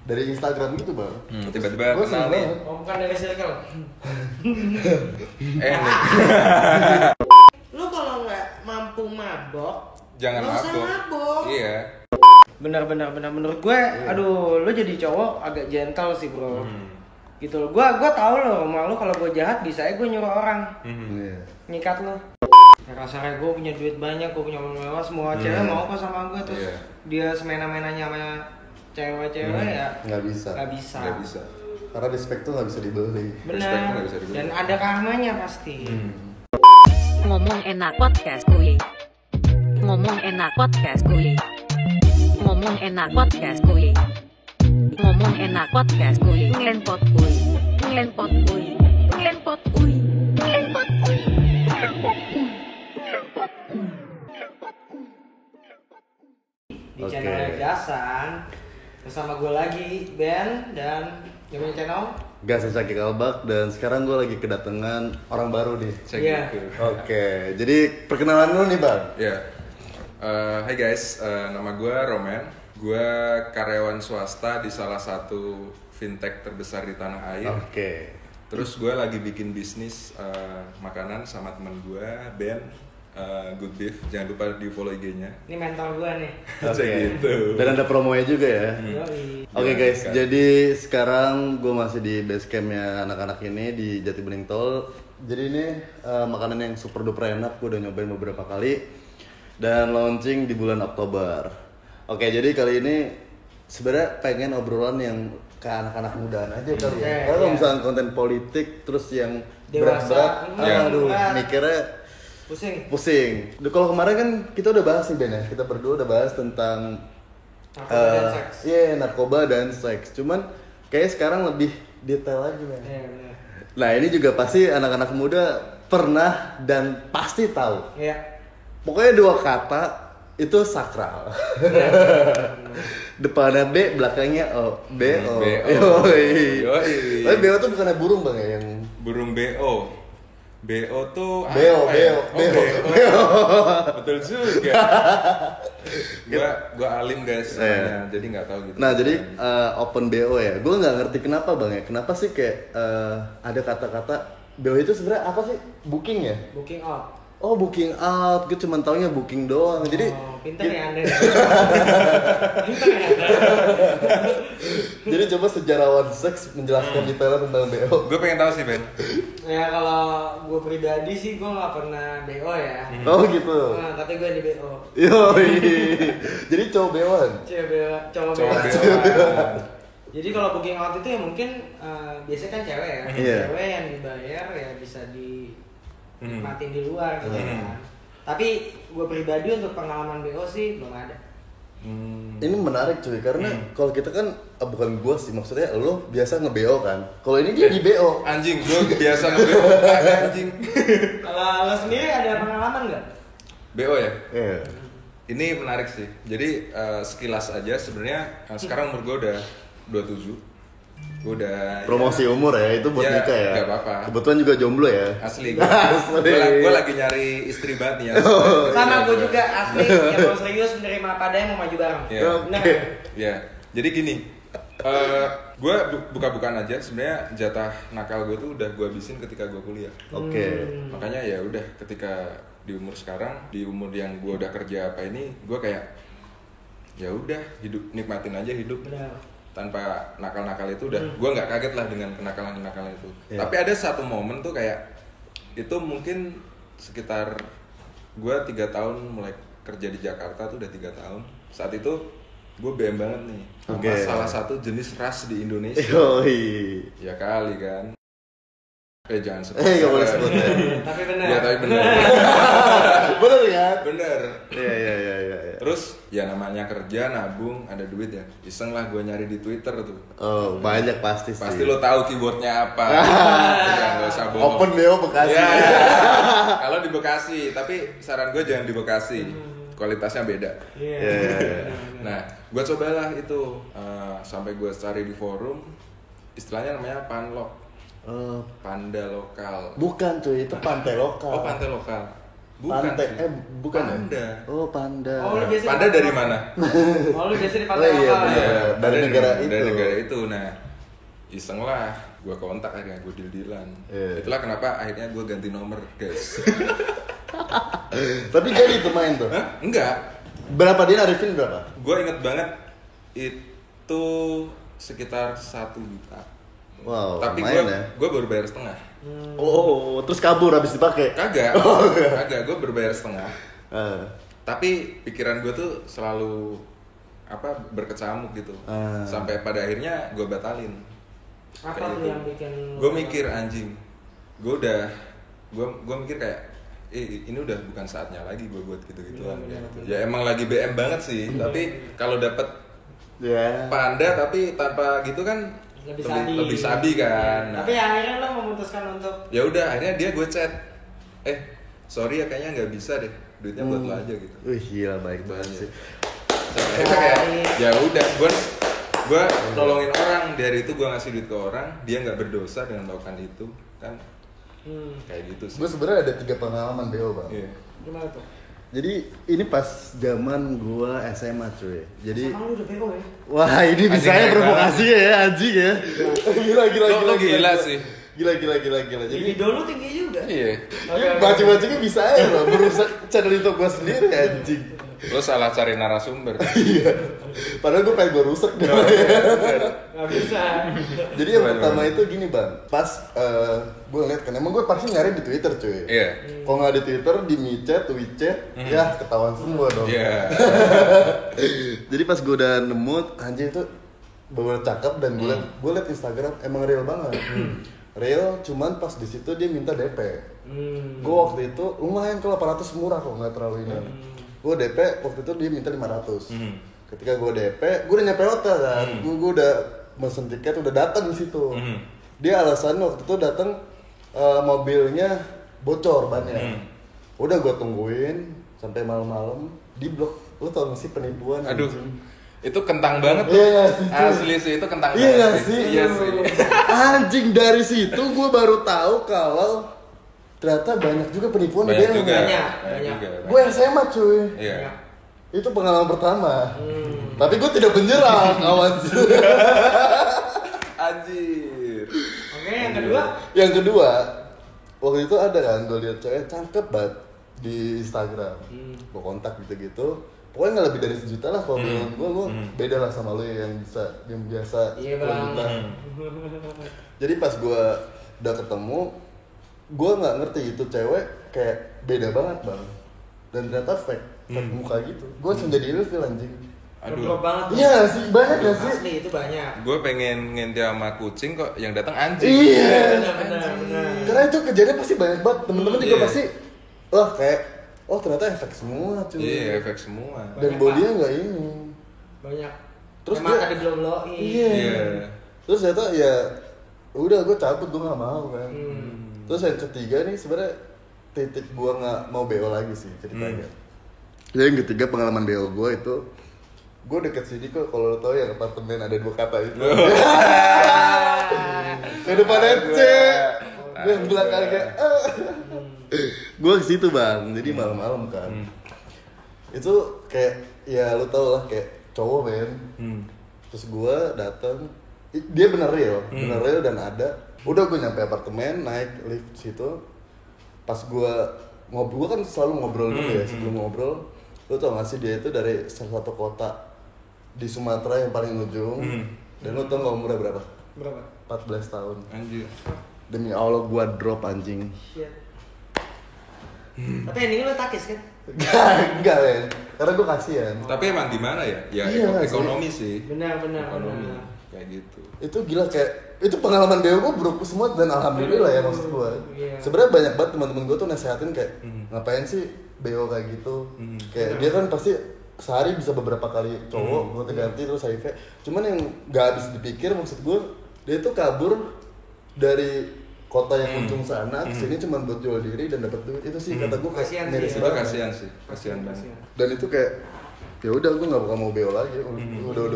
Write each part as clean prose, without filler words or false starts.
dari Instagram gitu bang. Tiba-tiba Gua seneng kenal nih. banget. Oh, bukan dari circle. Lu kalau nggak mampu mabok, Jangan nggak usah mabok. mabok. Iya. Benar menurut gue, aduh, lu jadi cowok agak gentle sih bro. Gitu loh. Gue tahu loh rumah lu, kalau gue jahat bisa aja gue nyuruh orang Iya. nyikat lu. Rasanya gue punya duit banyak, gue punya mobil mewah, semua cewek mau kok sama gue, terus Iya. dia semena-menanya sama cewek-cewek ya Nggak bisa. nggak bisa. Nggak bisa. Karena respect tuh nggak bisa dibeli. Respect tuh Benar. nggak bisa dibeli. Dan ada karmanya pasti. Ngomong enak podcast kuy. Ngomong enak podcast kuy. Ngomong enak podcast kuy. Ngomong enak podcast kuy. Ngenpot kuy. Ngenpot kuy. Ngenpot kuy. Ngenpot kuy. Di Oke. channel Gasan bersama gue lagi Ben dan yang punya channel. Gas Saki Kalbak dan sekarang gue lagi kedatangan orang baru nih. Cek Iya. gitu. Oke, jadi perkenalan dulu nih bang. Iya. Hai guys, nama gue Roman. Gue karyawan swasta di salah satu fintech terbesar di tanah air. Oke. Terus gue lagi bikin bisnis makanan sama teman gue Ben, Good Beef. Jangan lupa di follow IG-nya. Ini mental gue nih. Oke. gitu. Dan ada promonya juga ya. Yoi. Oke Gimana, guys, Kak? jadi sekarang gue masih di base campnya anak-anak ini di Jati Bening Tol. Jadi ini makanan yang super duper enak, gue udah nyobain beberapa kali dan launching di bulan Oktober. Oke, jadi kali ini sebenarnya pengen obrolan yang ke anak-anak mudaan aja kali ya. Oke, Kalau iya. misalnya konten politik terus yang Dewasa, berat-berat, iya, aduh, berat. mikirnya pusing. Kalau kemarin kan kita udah bahas nih Ben ya, kita berdua udah bahas tentang Narkoba dan seks. Iya, narkoba dan seks. Cuman kayaknya sekarang lebih detail lagi, men. Iya benar. Nah, ini juga pasti anak-anak muda pernah dan pasti tahu. Iya. Pokoknya dua kata itu sakral. Depannya B, belakangnya O. B, O. BO. Yoi. Yoi. Tapi BO tuh bukannya burung, Bang ya, yang Burung BO. BO tuh BO, apa ya? BO. Betul juga. gua alim guys, Iya. jadi nggak tahu gitu. Nah, jadi open BO ya. Gue nggak ngerti kenapa, Bang ya. Kenapa sih kayak ada kata-kata BO itu sebenarnya apa sih? Booking ya? Booking out. Oh, booking out, gue cuma taunya booking doang. Jadi Pinter ya Anda. Pinter ya Anda. jadi coba sejarawan seks menjelaskan detailnya tentang BO. Gue pengen tahu sih Ben. Ya kalau gue pribadi sih gue nggak pernah BO ya. Oh gitu. Nah, tapi gue di BO. Yoi. Jadi cowok BO-an. Cowok Cowok BO. BO. Jadi kalau booking out itu ya mungkin biasanya kan cewek ya. Iya. Cewek yang dibayar ya bisa nikmatin di luar gitu Hmm. kan. Tapi gue pribadi untuk pengalaman BO sih belum ada. Ini menarik cuy, karena kalau kita kan bukan gua sih, maksudnya lo biasa nge-BO kan. Kalau ini dia di BO. Anjing, gue biasa nge-BO anjing. Kalau lo sendiri ada pengalaman nggak? BO ya? Iya. Ini menarik sih. Jadi sekilas aja sebenarnya sekarang umur gue udah 27. Gue udah Promosi umur ya, itu buat Ya, nikah ya. nggak apa-apa. Kebetulan juga jomblo ya. asli. Asli. Gue lagi nyari istri banget nih ya. Sama gue juga asli yang mau serius menerima apa adanya mau maju bareng. Iya. Bener Oke. kan? Ya, jadi gini, gue buka-bukaan aja. Sebenarnya jatah nakal gue tuh udah gue habisin ketika gue kuliah. Oke. Makanya ya udah ketika di umur sekarang, di umur yang gue udah kerja apa ini, gue kayak ya udah hidup, nikmatin aja hidup Benar. tanpa nakal-nakal itu udah. Gue nggak kaget lah dengan kenakalan-kenakalan itu. Iya. Tapi ada satu momen tuh kayak itu mungkin sekitar gue 3 tahun mulai kerja di Jakarta tuh udah 3 tahun. Saat itu gue BM banget nih sama Oke. salah satu jenis ras di Indonesia. Yoi. Ya kali kan. Jangan sebut. Nggak boleh sebut ya. Tapi benar. Ya tapi bener. Bener ya? Bener. Iya. Terus ya namanya kerja, nabung, ada duit ya. Iseng lah gue nyari di Twitter tuh. Oh, banyak pasti sih. Pasti lo tahu keywordnya apa. Ya nggak usah bohong. Open BO Bekasi. Ya. Kalau di Bekasi, tapi saran gue jangan di Bekasi. Kualitasnya beda. Iya. Iya. Nah, gue cobalah itu sampai gue cari di forum. Istilahnya namanya panlok. Panda lokal. Bukan cuy, itu pantai lokal. Oh, pantai lokal. Bukan Pantai, sih. bukan Panda. ya? Oh, panda. Oh, lu biasa Panda di dari pantai mana? Oh, lu biasa di Oh, pantai iya, apa? bener. Dari Panda negara dari itu. negara itu. Nah, iseng lah, gue kontak akhirnya, gue deal-dealan. Iya. Itulah kenapa akhirnya gue ganti nomor, guys. Tapi jadi tuh main tuh. Hah? Enggak. Berapa dia narifin berapa? Gue inget banget itu sekitar 1 juta. Wow, Tapi lumayan ya. gue baru bayar setengah. Oh, terus kabur habis dipakai. Kagak, kagak. Gue berbayar setengah. Tapi pikiran gue tuh selalu berkecamuk gitu. Sampai pada akhirnya gue batalin. Apa Kayak tuh gitu. yang bikin? Gue mikir anjing. Gue mikir kayak ini udah bukan saatnya lagi gue buat gitu-gituan Bener, gitu. bener. Ya emang lagi BM banget sih, tapi kalau dapet Ya. panda tapi tanpa gitu kan lebih sabi kan. Nah, Tapi akhirnya lo memutuskan untuk ya udah akhirnya dia gue chat, sorry ya kayaknya nggak bisa deh, duitnya buat lo aja gitu. Wih, gila baik banget sih. Sampai akhirnya kayak ya udah gue nolongin orang, dari itu gue ngasih duit ke orang, dia nggak berdosa dengan melakukan itu kan, kayak gitu sih. Gue sebenarnya ada 3 pengalaman BO, Bang. Iya. gimana tuh? Jadi ini pas zaman gua SMA cuy. Jadi Sama lu udah BO ya? wah, ini Anjing bisa ya hebat. provokasi ya, anjing ya. Gila. Lo gila sih. Gila. Jadi Jadi dulu tinggi juga. Iya. baju-bajunya bisa ya loh, merusak channel itu gua sendiri anjing. Lo salah cari narasumber. Iya. Padahal gua pengen gua rusak deh. Gak bisa. Jadi yang pertama itu gini bang, pas gue liat kan, emang gue pasti nyari di Twitter cuy. Iya. Kalau nggak di Twitter, di micet, WeChat, ya ketahuan semua dong. Iya. Jadi pas gue udah nemu anjing itu bener cakep dan gue liat Instagram emang real banget. Real, cuman pas di situ dia minta DP. Gue waktu itu lumayan kalau 800 murah kok, nggak terlalu ini. Gue DP waktu itu dia minta 500. Ketika gue DP, gue udah nyampe hotel kan, gue udah mesen tiket, udah datang di situ. Dia alasan waktu itu datang mobilnya bocor bannya. Udah gue tungguin sampai malam-malam di blok. Lo tau gak sih penipuan? Aduh. anjing? Itu kentang banget tuh. Iya gak sih, cuy? Asli sih itu kentang Iya banget gak sih? Iya sih. Anjing, dari situ gue baru tahu kalau ternyata banyak juga penipuan di Banyak BM. juga. Banyak. juga. Gue SMA cuy. Iya. Itu pengalaman pertama. Tapi gue tidak menyerah, kawan. Anjir. Oke, yang kedua. Yang kedua, waktu itu ada kan gue lihat cewek cakep banget di Instagram. Gue kontak gitu-gitu. Pokoknya nggak lebih dari 1 juta lah kalau menurut gue beda lah sama lo yang biasa Iya, 10 Bang. juta. Jadi pas gue udah ketemu, gue nggak ngerti itu cewek kayak beda banget bang. Dan ternyata fake muka gitu. Gue langsung jadi ilfil anjing. Goblok banget. Iya sih, banyak gak sih? Asli itu banyak. Gue pengen ngenti sama kucing kok yang datang anjing. Iya. Benar. Karena itu kejadian pasti banyak banget. Temen-temen juga Iya. pasti, wah kayak, oh ternyata efek semua cuy. Iya, efek semua. Dan Banyak, bodinya Pak. nggak ini. Banyak. Terus Emang dia- ada blow-blowin. Iya. Iya. Terus ternyata ya, udah gue cabut, gue nggak mau kan. Terus yang ketiga nih sebenarnya titik gue nggak mau BO lagi sih ceritanya. Jadi yang ketiga pengalaman BO gue itu, gue deket sini kok, kalau lo tau yang apartemen ada 2 kata itu. Yang depannya C, yang belakangnya A. Gue ke situ bang, jadi malam-malam kan. Itu kayak ya lo tau lah kayak cowok men. Terus gue datang, dia bener real dan ada. Udah gue nyampe apartemen, naik lift situ. Pas gue ngobrol, gue kan selalu ngobrol dulu ya sebelum ngobrol. Lo tau gak sih dia itu dari salah satu kota di Sumatera yang paling ujung. Dan lo tau gak umurnya berapa? Berapa? 14 tahun. Anjir. Demi Allah gue drop anjing. Shit. Tapi endingnya lo takis kan? Enggak men, karena gue kasihan. Tapi emang gimana ya? Ya Iya, sih. ekonomi sih. Benar. Ekonomi kayak gitu. Itu gila kayak, itu pengalaman BO gue buruk semua dan alhamdulillah ya maksud gue. Iya. Sebenarnya banyak banget teman-teman gue tuh nasehatin kayak ngapain sih BO kayak gitu. Kayak dia kan pasti sehari bisa beberapa kali cowok gue ganti terus HIV. Cuman yang gak habis dipikir maksud gue, dia tuh kabur dari kota yang ujung sana ke sini cuma buat jual diri dan dapat duit. Itu sih kata gue Kasihan kayak sih miris ya. Itu banget. kasihan sih, kasihan banget. Dan itu kayak ya udah gue nggak bakal mau BO lagi.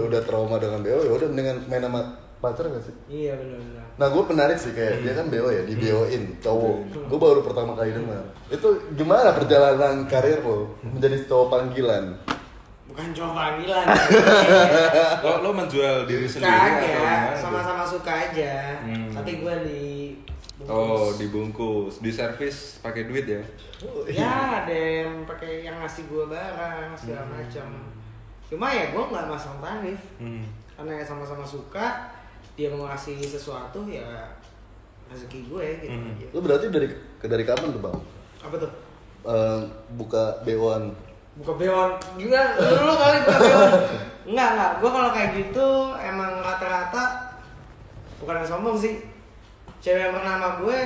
Udah trauma dengan BO, ya udah mendingan main sama pacar gak sih? Iya benar-benar. Nah gue penarik sih kayak dia kan BO ya, di BO-in cowok. Gue baru pertama kali dengar. Itu gimana perjalanan karir lo menjadi cowok panggilan? Bukan cowok panggilan. Lo menjual diri Suka sendiri atau aja, gimana? sama-sama suka aja. Tapi gue di Oh, dibungkus, di servis pakai duit ya? Ya ada yang pakai yang ngasih gue barang segala macam. Cuma ya gue nggak masang tarif karena ya sama-sama suka. Dia mau ngasih sesuatu ya rezeki gue gitu aja. Lu berarti dari kapan tuh bang? Apa tuh? Buka BO-an. Buka beon juga lu kali buka beon. Enggak, gue kalau kayak gitu emang rata-rata bukan yang sombong sih. Cewek yang pernah sama gue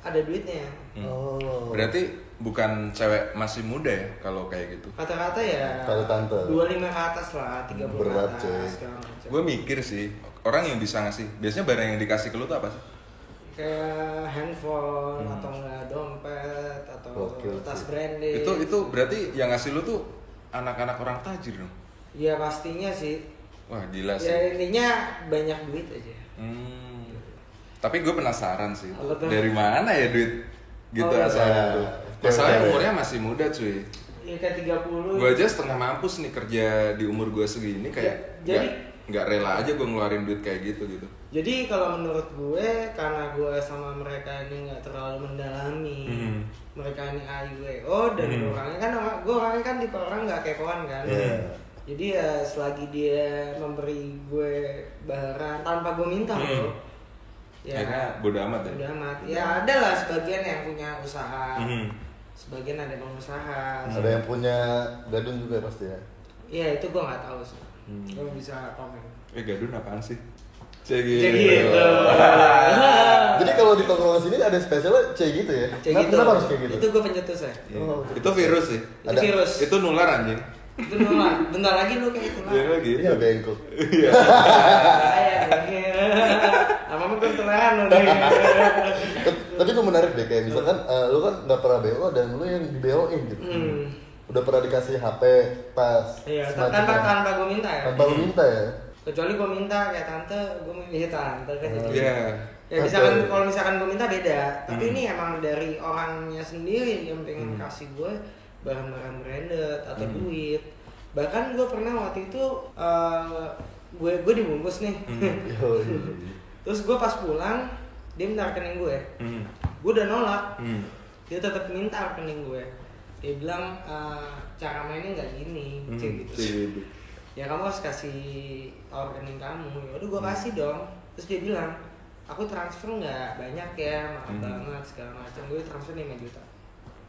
ada duitnya. Oh. Berarti bukan cewek masih muda ya kalau kayak gitu? Rata-rata ya Kalau tante 25 ke atas lah, 30 Berat, ke cuy. atas segala macam. Gue mikir sih, orang yang bisa ngasih, biasanya barang yang dikasih ke lu tuh apa sih? Kayak handphone atau enggak dompet atau Gokil tas sih. branded. Itu berarti yang ngasih lu tuh anak-anak orang tajir dong? Ya pastinya sih. Wah gila Ya sih. intinya banyak duit aja. Tapi gue penasaran sih, Apa tuh? dari mana ya duit gitu Oh, iya. asalnya tuh? Masalahnya Cewek-cewek. umurnya masih muda cuy. Ya kayak 30. Gue aja setengah mampus nih kerja di umur gue segini kayak Ya, jadi- nggak rela aja gue ngeluarin duit kayak gitu. Jadi kalau menurut gue karena gue sama mereka ini nggak terlalu mendalami. Mereka ini AIWO dan gue orangnya kan tipe orang nggak kepoan kan. Iya. Jadi ya selagi dia memberi gue barang tanpa gue minta loh. Ya Akhirnya bodo amat ya. udah amat. Ya ada lah sebagian yang punya usaha. Sebagian ada pengusaha. Ada yang punya gadun juga pasti ya. Iya itu gue nggak tahu sih. Gue bisa komen. Gadun apaan sih? Jadi gitu. Jadi kalau di tongkrongan sini ada spesialnya C gitu ya? Kayak gitu. Kenapa harus kayak gitu? Itu gue pencetus ya. Oh, Itu virus sih. Itu Ada- virus. Itu nular anjing. Itu nular. Bentar lagi lu kayak itu lah. Iya lagi. Iya bengkok. Apa mah ketularan lu deh. Tapi itu menarik deh kayak misalkan lu kan nggak pernah BO dan lu yang di BO-in gitu. Udah pernah dikasih HP, tas, Iya, semacamnya. tanpa gue minta ya. Tanpa lu minta ya? Kecuali gue minta kayak tante, gue minta tante kan jadi. Iya. Ya misalkan kalau misalkan gue minta beda, tapi ini emang dari orangnya sendiri yang pengen kasih gue barang-barang branded atau duit. Bahkan gue pernah waktu itu gue dibungkus nih. Yo, Terus gue pas pulang dia minta rekening gue. Gue udah nolak. Dia tetap minta rekening gue. Dia bilang cara mainnya nggak gini, kayak gitu. Ya kamu harus kasih tau rekening kamu. Ya udah gue kasih dong. Terus dia bilang, aku transfer nggak banyak ya, maaf banget segala macam. Gue transfer 5 juta.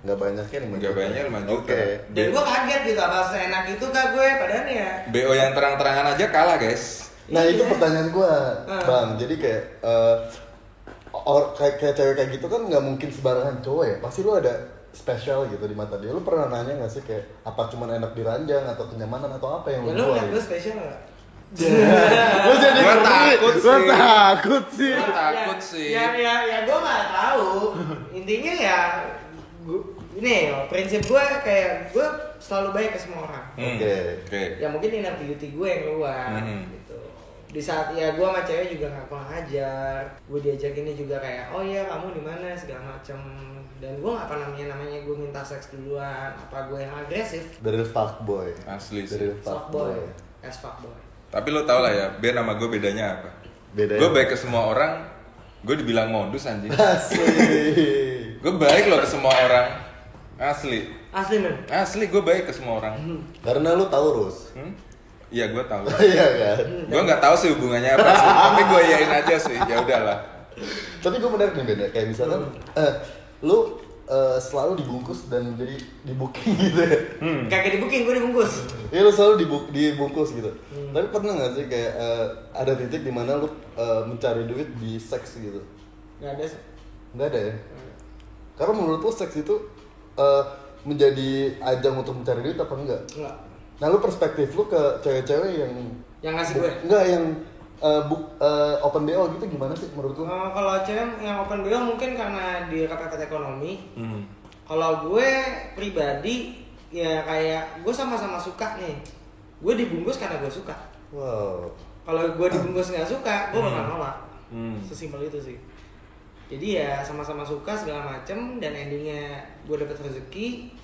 nggak banyak kan? Nggak banyak 5 juta. Oke. Dan gue kaget gitu, apa seenak itu kak gue padahal ya. BO yang terang-terangan aja kalah guys. Nah itu Iya. pertanyaan gua, bang. Jadi kayak kayak cewek kayak gitu kan nggak mungkin sembarangan cowok ya. Pasti lu ada spesial gitu di mata dia. Lu pernah nanya nggak sih kayak apa cuman enak diranjang atau kenyamanan atau apa yang Ya lu lu jual? ngeliat gue spesial nggak? Lu jadi Gua takut Gua sih. takut sih. Gua takut sih. Ya gue nggak tahu. Intinya ya, ini prinsip gue kayak gue selalu baik ke semua orang. Oke. Ya mungkin inner beauty gue yang keluar gitu. Di saat ya gue sama cewek juga nggak kurang ajar, gue diajak ini juga kayak oh iya kamu di mana segala macem, dan gue nggak pernah namanya gue minta seks duluan, apa gue yang agresif. Dari fuckboy. Asli sih. Dari Fuckboy, fuckboy. as fuckboy. Tapi lo tau lah ya, Ben sama gue bedanya apa? Bedanya Gue apa? baik ke semua orang, gue dibilang modus anjing. Asli. Gue baik loh ke semua orang. Asli. Asli men. Asli gue baik ke semua orang. Karena lu Taurus. Iya gue tahu. Iya kan. Gue nggak tahu sih hubungannya apa sih, tapi gue yain aja sih. Ya udahlah. Tapi gue menarik nih beda kayak misalkan lu selalu dibungkus dan jadi di booking gitu ya. Kagak di booking, gue dibungkus. Iya lu selalu dibungkus gitu. Tapi pernah nggak sih kayak ada titik di mana lu mencari duit di seks gitu? Gak ada sih. Nggak ada ya. Karena menurut lu seks itu menjadi ajang untuk mencari duit apa enggak? Enggak. Nah lu perspektif lu ke cewek-cewek yang Yang ngasih gue. enggak yang open BO gitu gimana sih menurut lu? Kalau cewek yang open BO mungkin karena dia kepepet ekonomi. Kalau gue pribadi ya kayak gue sama-sama suka nih. Gue dibungkus karena gue suka. Wow. kalau gue dibungkus nggak suka, gue bakal nolak. Sesimpel itu sih. Jadi ya sama-sama suka segala macem, dan endingnya gue dapet rezeki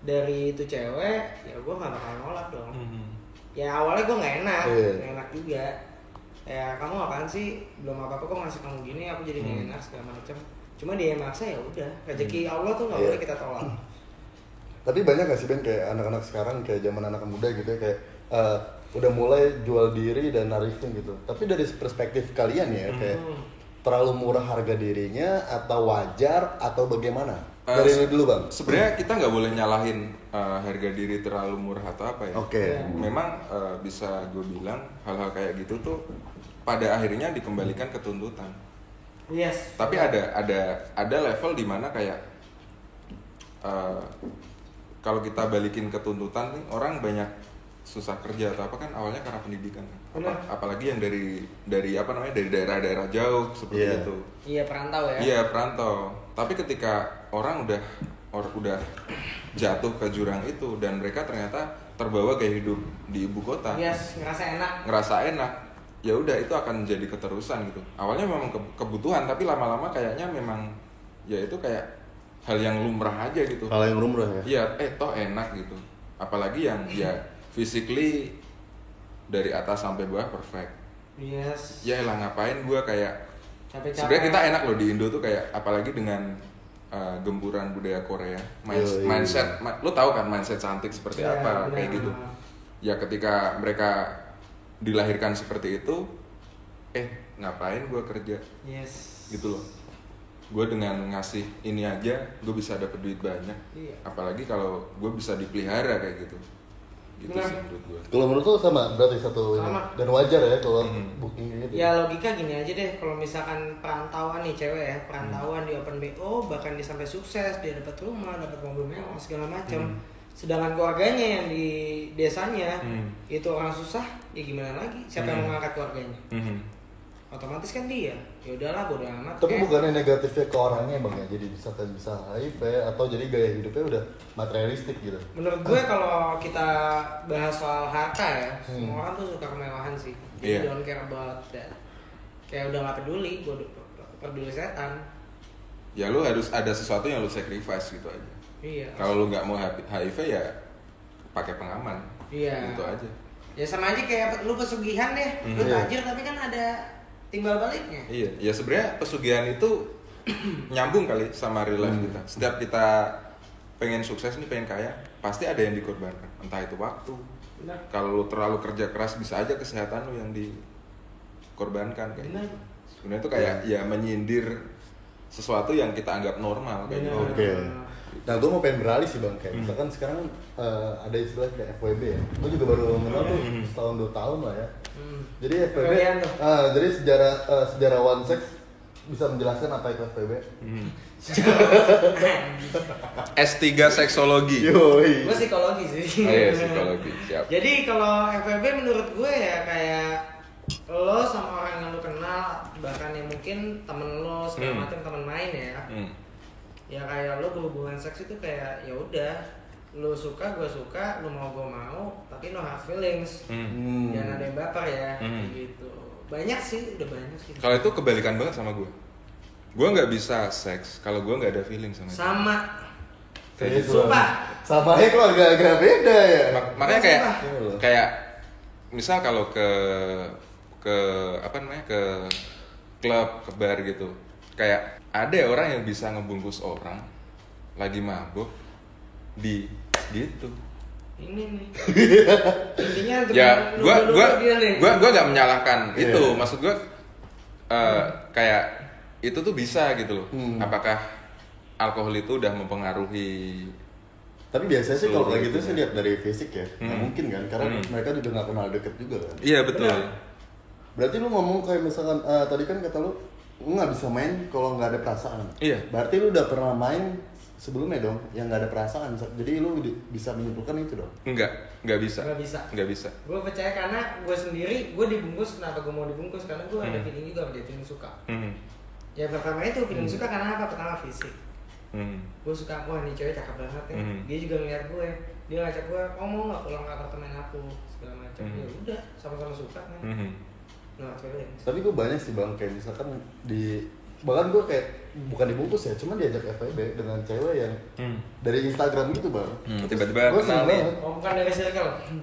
dari itu cewek, ya gue nggak bakal nolak dong. Ya awalnya gue nggak enak juga. Ya kamu apaan sih, belum apa-apa kok ngasih kamu gini, aku jadi nggak enak segala macem. Cuma dia maksa, ya udah, rezeki Allah tuh nggak boleh kita tolak. Tapi banyak gak sih Ben kayak anak-anak sekarang, kayak zaman anak muda gitu ya, kayak udah mulai jual diri dan narifin gitu. Tapi dari perspektif kalian ya, kayak terlalu murah harga dirinya atau wajar atau bagaimana? Dari ini dulu Bang. Sebenarnya kita nggak boleh nyalahin harga diri terlalu murah atau apa ya. Oke. Memang bisa gue bilang hal-hal kayak gitu tuh pada akhirnya dikembalikan ke tuntutan. Yes. Tapi ada level di mana kayak kalau kita balikin ke tuntutan nih, orang banyak susah kerja atau apa kan awalnya karena pendidikan. Apalagi yang dari apa namanya, dari daerah-daerah jauh seperti itu. Iya, perantau ya. Iya, perantau. Tapi ketika orang udah jatuh ke jurang itu dan mereka ternyata terbawa gaya hidup di ibu kota. Yes, ngerasa enak. Ya udah, itu akan jadi keterusan gitu. Awalnya memang kebutuhan, tapi lama-lama kayaknya memang ya itu kayak hal yang lumrah aja gitu. Hal yang lumrah ya. Iya, toh enak gitu. Apalagi yang ya physically dari atas sampai bawah perfect. Yes. Ya elah, ngapain gua kayak Capek-capek. sebenarnya kita enak loh di Indo tuh, kayak apalagi dengan gemburan budaya Korea, mindset, lo tahu kan mindset cantik seperti apa, benar. kayak gitu. Ya ketika mereka dilahirkan seperti itu, ngapain gua kerja? Yes. Gitu loh. Gue dengan ngasih ini aja, gue bisa dapet duit banyak. Iya. Apalagi kalau gue bisa dipelihara kayak gitu. Gitu Benar. sih menurut gue. Kalau menurut lu sama berarti satu ini. Sama. Dan wajar ya kalau booking gitu. Ya logika gini aja deh, kalau misalkan perantauan nih cewek ya, perantauan di open BO, bahkan dia sampai sukses, dia dapat rumah, dapat mobil mewah segala macam. Sedangkan keluarganya yang di desanya itu orang susah, ya gimana lagi? Siapa yang mau ngangkat keluarganya? Otomatis kan dia. Ya udahlah, bodo amat. Tapi bukannya negatifnya ke orangnya Bang ya, jadi bisa HIV atau jadi gaya hidupnya udah materialistik gitu. Menurut gue kalau kita bahas soal harta ya, semua orang tuh suka kemewahan sih. Jadi don't care about that. Kayak udah gak peduli, peduli setan. Ya lu harus ada sesuatu yang lu sacrifice gitu aja. Iya. Kalau lu nggak mau HIV ya pakai pengaman. Iya. Gitu aja. Ya sama aja kayak lu pesugihan deh, lu tajir tapi kan ada timbal baliknya. Iya, ya sebenarnya pesugihan itu nyambung kali sama real life kita. Setiap kita pengen sukses nih, pengen kaya, pasti ada yang dikorbankan. Entah itu waktu. Benar. Kalau lu terlalu kerja keras, bisa aja kesehatan lu yang dikorbankan kayak. Benar. Gitu. Sebenarnya itu kayak ya menyindir sesuatu yang kita anggap normal kayak gitu. Oke. Nah, gue mau pengen beralih sih Bang, kayak misalkan sekarang ada istilah kayak FWB ya. Gue juga baru mengenal tuh setahun 2 tahun lah ya. Jadi FWB, jadi sejarawan seks bisa menjelaskan apa itu FWB? S3 seksologi. Yoi. Gue psikologi sih. Iya, psikologi. Siap. Jadi kalau FWB menurut gue ya kayak lo sama orang yang lo kenal, bahkan yang mungkin temen lo segala macam, temen main ya. Ya kayak lo berhubungan seks itu kayak ya udah, lo suka, gue suka, lo mau, gue mau, tapi no hard feelings. Jangan ada yang baper ya, gitu. Banyak sih, udah banyak sih. Kalau itu kebalikan banget sama gue. Gue nggak bisa seks kalau gue nggak ada feeling sama dia. Sama. Kayak gitu. Sumpah. Sama aja kok agak beda ya. Makanya kayak misal kalau ke apa namanya, ke klub, ke bar gitu, kayak ada orang yang bisa ngebungkus orang lagi mabuk di gitu. Ini nih. Intinya Ya, gua nggak menyalahkan Iya. itu. Maksud gua kayak itu tuh bisa gitu loh. Apakah alkohol itu udah mempengaruhi? Tapi biasanya sih kalau kayak gitu Seluruh sih lihat dari fisik ya. Nggak mungkin kan, karena mereka juga nggak kenal deket juga kan. Iya betul. Berarti lu ngomong kayak misalkan tadi kan kata lu nggak bisa main kalau nggak ada perasaan. Iya. Berarti lu udah pernah main sebelumnya dong yang nggak ada perasaan. Jadi lu bisa menyimpulkan itu dong. Nggak bisa. Nggak bisa. Gue percaya karena gue sendiri, gue dibungkus. Kenapa gue mau dibungkus? Karena gue ada feeling juga, ada feeling suka. Ya pertama itu feeling suka karena apa? Pertama fisik. Gue suka, wah ini cewek cakep banget ya. Dia juga ngeliat gue, dia ngajak gue, mau nggak pulang ke apartemen aku segala macam. Ya udah, sama-sama suka kan. not feelings. Tapi gue banyak sih bang, kayak misalkan bahkan gue kayak bukan dibungkus ya, cuman diajak FWB dengan cewek yang dari Instagram gitu bang. Tiba-tiba Gue kenal nih. Oh bukan dari circle. Nih.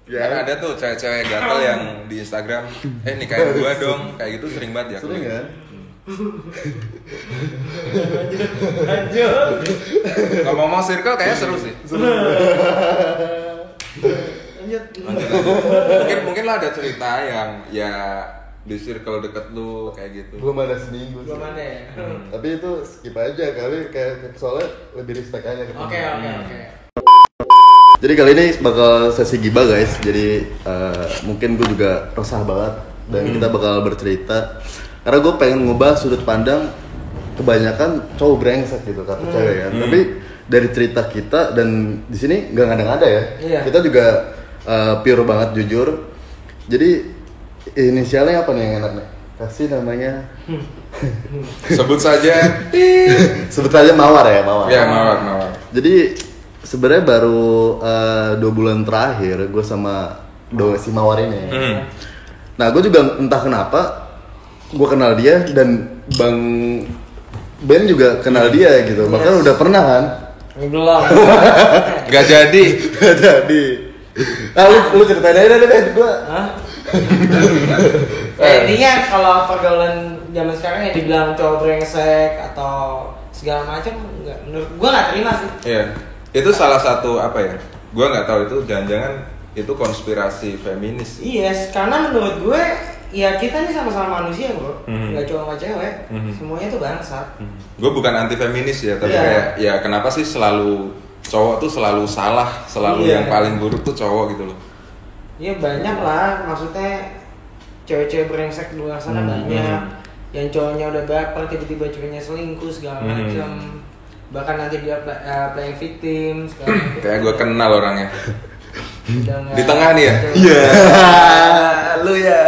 Ya. Kan ada tuh cewek-cewek gatel yang di Instagram, nikahin gua dong, kayak gitu sering banget ya. Sering kan? Lanjut. Ngomong-ngomong circle kayaknya seru sih. Lanjut. Mungkin lo ada cerita yang ya di circle deket lu kayak gitu. Belum ada seminggu sih. Belum ada ya. Tapi itu skip aja kali, kayak soalnya lebih respect aja ke Oke. Jadi kali ini bakal sesi gibah guys. Jadi mungkin gue juga resah banget dan kita bakal bercerita. Karena gue pengen ngubah sudut pandang kebanyakan cowok brengsek gitu kata cewek kan. Tapi dari cerita kita dan di sini nggak ngada-ngada ya. Iya. Kita juga pure banget jujur. Jadi inisialnya apa nih yang enak nih? Kasih namanya. Sebut saja. Sebut saja Mawar ya, Mawar. Ya, Mawar. Jadi sebenarnya baru 2 bulan terakhir gue sama si Mawar ini. Nah gue juga entah kenapa gue kenal dia dan Bang Ben juga kenal dia gitu. Bahkan udah pernah kan? Belum. Gak jadi. Gak jadi. Lu ceritain aja deh Ben, gue. Hah? Intinya kalau pergaulan zaman sekarang ya dibilang cowok brengsek atau segala macam, menurut gue nggak terima sih. Iya. Itu salah satu apa ya? Gua nggak tahu itu jangan-jangan itu konspirasi feminis. Yes, karena menurut gue ya kita nih sama-sama manusia bro, nggak cowok sama cewek, semuanya tuh bangsat. Gue bukan anti feminis ya, tapi Iya. kayak ya kenapa sih selalu cowok tuh selalu salah, selalu Iya. yang paling buruk tuh cowok gitu loh. Iya banyak lah, maksudnya cewek-cewek brengsek di luar sana banyak. Yang cowoknya udah baper tiba-tiba ceweknya selingkuh segala macam. Bahkan nanti dia playing victim segala macam. Kayak gue kenal orangnya. Udah Di tengah nih ya? Iya. Lu ya.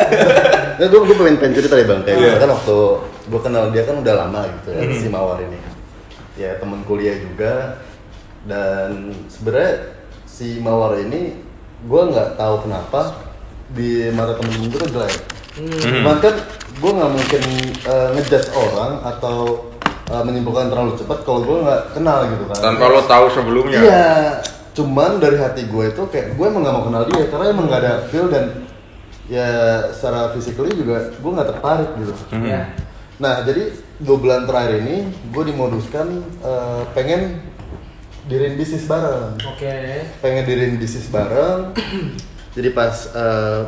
Nah gue pengen cerita deh bang, kayak Iya. kan waktu gue kenal dia kan udah lama gitu ya, si Mawar ini. Ya temen kuliah juga. Dan sebenarnya si Mawar ini gue nggak tahu kenapa di mata temen-temen gue tuh jelek. Cuman kan gue nggak mungkin ngejudge orang atau menyimpulkan terlalu cepat kalau gue nggak kenal gitu kan. Tanpa lo tahu sebelumnya. Iya, cuman dari hati gue itu kayak gue emang nggak mau kenal dia karena emang nggak ada feel dan ya secara physically juga gue nggak tertarik gitu. Iya. Nah jadi 2 bulan terakhir ini gue dimoduskan pengen diriin bisnis bareng. Oke. Pengen diriin bisnis bareng. Jadi pas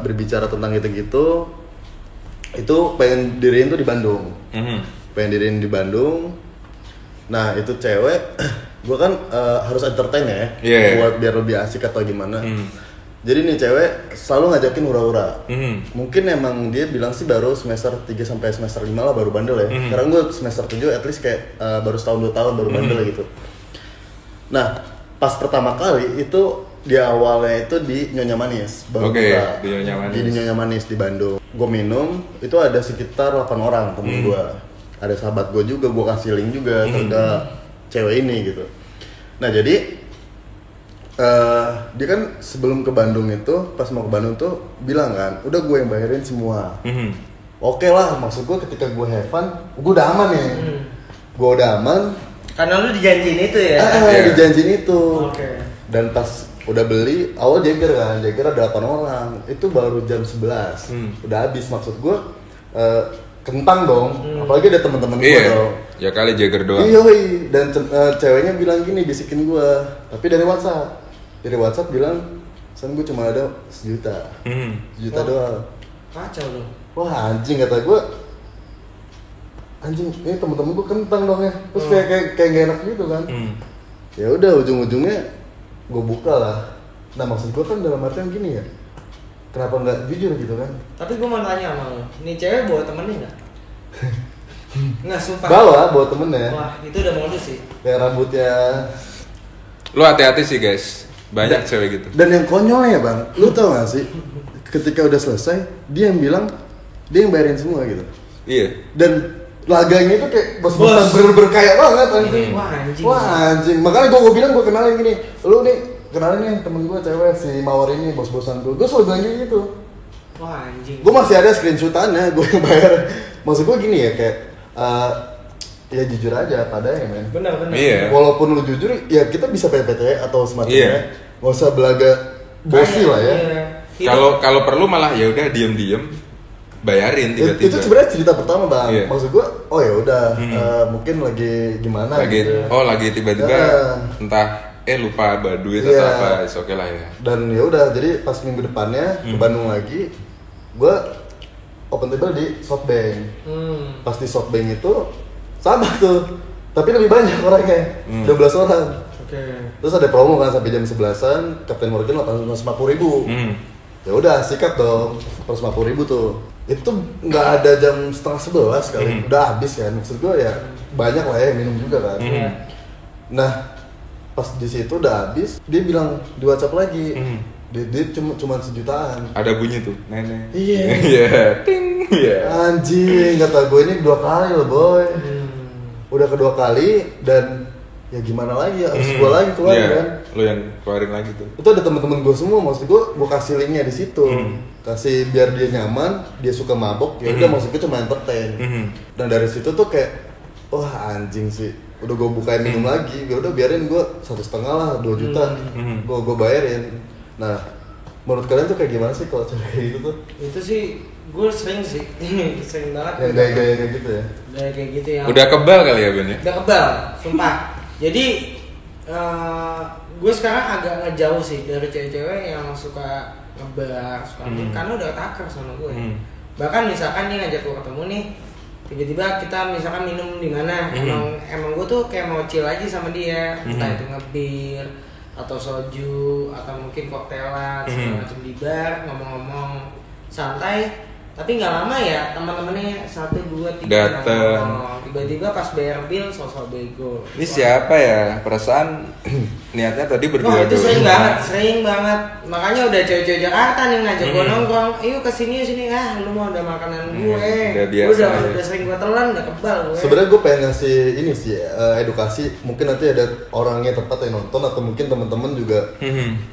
berbicara tentang gitu-gitu, itu pengen diriin tuh di Bandung. Pengen diriin di Bandung. Nah itu cewek, gue kan harus entertain ya, buat biar lebih asik atau gimana. Jadi nih cewek selalu ngajakin hura-hura. Mungkin emang dia bilang sih baru semester 3 sampai semester 5 lah baru bandel ya. Sekarang gue semester 7 at least kayak baru setahun 2 tahun baru bandel gitu. Nah pas pertama kali itu di awalnya itu di Nyonya Manis. Oke, di Nyonya Manis. Di Nyonya Manis di Bandung. Gue minum, itu ada sekitar 8 orang temen gue. Ada sahabat gue juga, gue kasih link juga ke cewek ini gitu. Nah jadi dia kan sebelum ke Bandung itu, pas mau ke Bandung tuh bilang kan, udah gue yang bayarin semua. Oke lah, maksud gue ketika gue have fun, gue udah aman nih. Gue udah aman. Karena lu dijanjiin itu ya? Dijanjiin itu. Oke. Dan pas udah beli, awal Jagger kan, Jagger ada 8 orang. Itu baru jam 11. Udah habis, maksud gue kentang dong. Apalagi ada teman-teman gue dong. Ya kali Jagger doang. Iya, dan ceweknya bilang gini, bisikin gue. Tapi dari WhatsApp. Dari WhatsApp bilang, "San gue cuma ada 1 juta." 1 juta doang. Kacau lu. Wah anjing kata gue. Anjing, ini temen-temen gue kentang dong ya. Terus kayak gak enak gitu kan. Ya udah ujung-ujungnya gue buka lah. Nah maksud gue kan dalam artian gini ya, kenapa nggak jujur gitu kan? Tapi gue mau tanya sama lu, nih cewek bawa temennya nggak? Nggak, sumpah. Bawa temennya. Wah, itu udah modus sih. Kayak rambutnya. Lu hati-hati sih guys, banyak cewek gitu. Dan yang konyolnya ya bang, lu tau gak sih? Ketika udah selesai, dia yang bilang, dia yang bayarin semua gitu. Iya. Dan laganya itu kayak bos-bosan berkaya banget anjing. Wah anjing. Wah anjing. Makanya gue bilang gue kenalin gini, lu nih kenalin nih temen gue cewek si Mawar ini bos-bosan gue selalu bilang gitu. Wah anjing. Gue masih ada screenshotannya gue yang bayar. Maksud gue gini ya kayak ya jujur aja padanya men. Benar. Iya. Walaupun lu jujur ya kita bisa PPT atau semacamnya. Nggak usah belaga bosi lah ya. Iya. Kalau perlu malah ya udah diem bayarin tiba-tiba. Itu sebenarnya cerita pertama bang. Iya. Maksud gue, oh ya udah mungkin lagi gimana gitu. Lagi tiba-tiba entah lupa duit atau apa, oke lah ya. Dan ya udah, jadi pas minggu depannya ke Bandung lagi, gue open table di Softbank. Pas di Softbank itu sama tuh, tapi lebih banyak orangnya, 12 orang. Terus ada promo kan sampai jam 11-an, Captain Morgan 850.000. Ya udah sikat dong, 150.000 tuh. Itu nggak ada jam 10:30 kali, udah habis kan. Maksud gue ya banyak lah ya yang minum juga kan. Nah pas di situ udah habis, dia bilang di WhatsApp lagi, dia cuma 1 jutaan. Ada bunyi tuh, nenek. Iya. Ting. Iya. Anjing, kata gue ini 2 kali loh boy. Udah kedua kali dan ya gimana lagi ya, harus gue lagi keluar kan. Lo yang keluarin lagi tuh. Itu ada teman-teman gue semua, maksud gue kasih linknya di situ. Kasih biar dia nyaman, dia suka mabok, ya udah maksud gue cuma entertain. Dan dari situ tuh kayak wah anjing sih, udah gue bukain minum lagi, ya udah biarin gue 1,5 lah, 2 juta, gue bayarin. Nah, menurut kalian tuh kayak gimana sih kalau kayak gitu tuh? Itu sih, gue sering banget. Yang gaya-gaya kayak gitu ya? Gaya kayak gitu ya. Udah kebal kali ya Ben ya? Udah kebal, sumpah. Jadi gue sekarang agak ngejauh sih dari cewek-cewek yang suka ngebar, suka karena udah takar sama gue. Bahkan misalkan nih ngajak gue ketemu nih, tiba-tiba kita misalkan minum di mana, emang gue tuh kayak mau chill aja sama dia, entah itu ngebir atau soju atau mungkin koktelan segala macam di bar, ngomong-ngomong santai. Tapi nggak lama ya teman-temannya 1, 2, 3 dateng. Tiba-tiba pas bayar bill sosok bego. Ini siapa ya? Perasaan niatnya tadi berdua. Wah itu sering banget. Makanya udah cewek-cewek Jakarta nih ngajak gue nongkrong. Ayo kesini lu mau ada makanan gue. Udah biasa. Udah sering gue telan, udah kebal gue. Sebenarnya gue pengen ngasih ini sih edukasi. Mungkin nanti ada orangnya tempat yang nonton atau mungkin teman-teman juga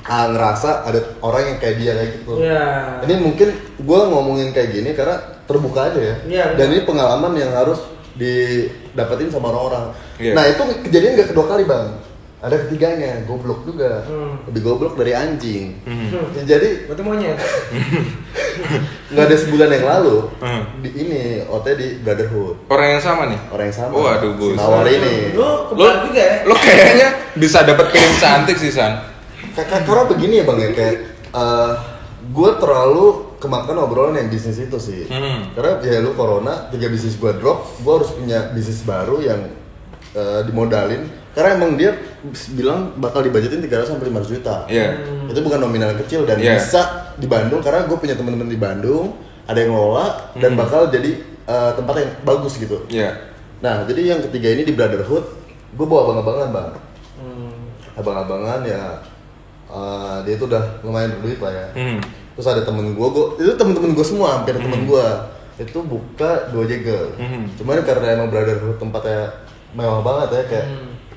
ngerasa ada orang yang kayak dia kayak gitu. Yeah. Ini mungkin gue ngomongin kayak gini karena terbuka aja ya. Yeah, dan ini pengalaman yang harus didapetin sama orang-orang. Yeah. Nah itu kejadian gak kedua kali bang. Ada ketiganya, goblok juga. Lebih goblok dari anjing. Ya, jadi berarti monyet. nggak ada sebulan yang lalu di ini OT di Brotherhood. Orang yang sama nih? Orang yang sama. Waduh bos. Mawar ini. Lu kebal juga ya? Lo kayaknya bisa dapet piring cantik sih San. Karena begini ya bang ya kayak gue terlalu kemakan obrolan yang bisnis itu sih. Karena ya lu corona, 3 bisnis gue drop, gue harus punya bisnis baru yang dimodalin. Karena emang dia bilang bakal dibajetin 300-500 juta. Itu bukan nominal kecil dan bisa di Bandung karena gue punya teman-teman di Bandung, ada yang ngelola dan bakal jadi tempat yang bagus gitu. Nah jadi yang ketiga ini di Brotherhood, gue bawa abang-abangan bang. Abang-abangan ya dia itu udah lumayan berduit lah ya. Terus ada temen gue itu temen-temen gue semua, hampir temen gue itu buka 2 Jager. Cuman karena emang Brotherhood tempatnya mewah banget ya kayak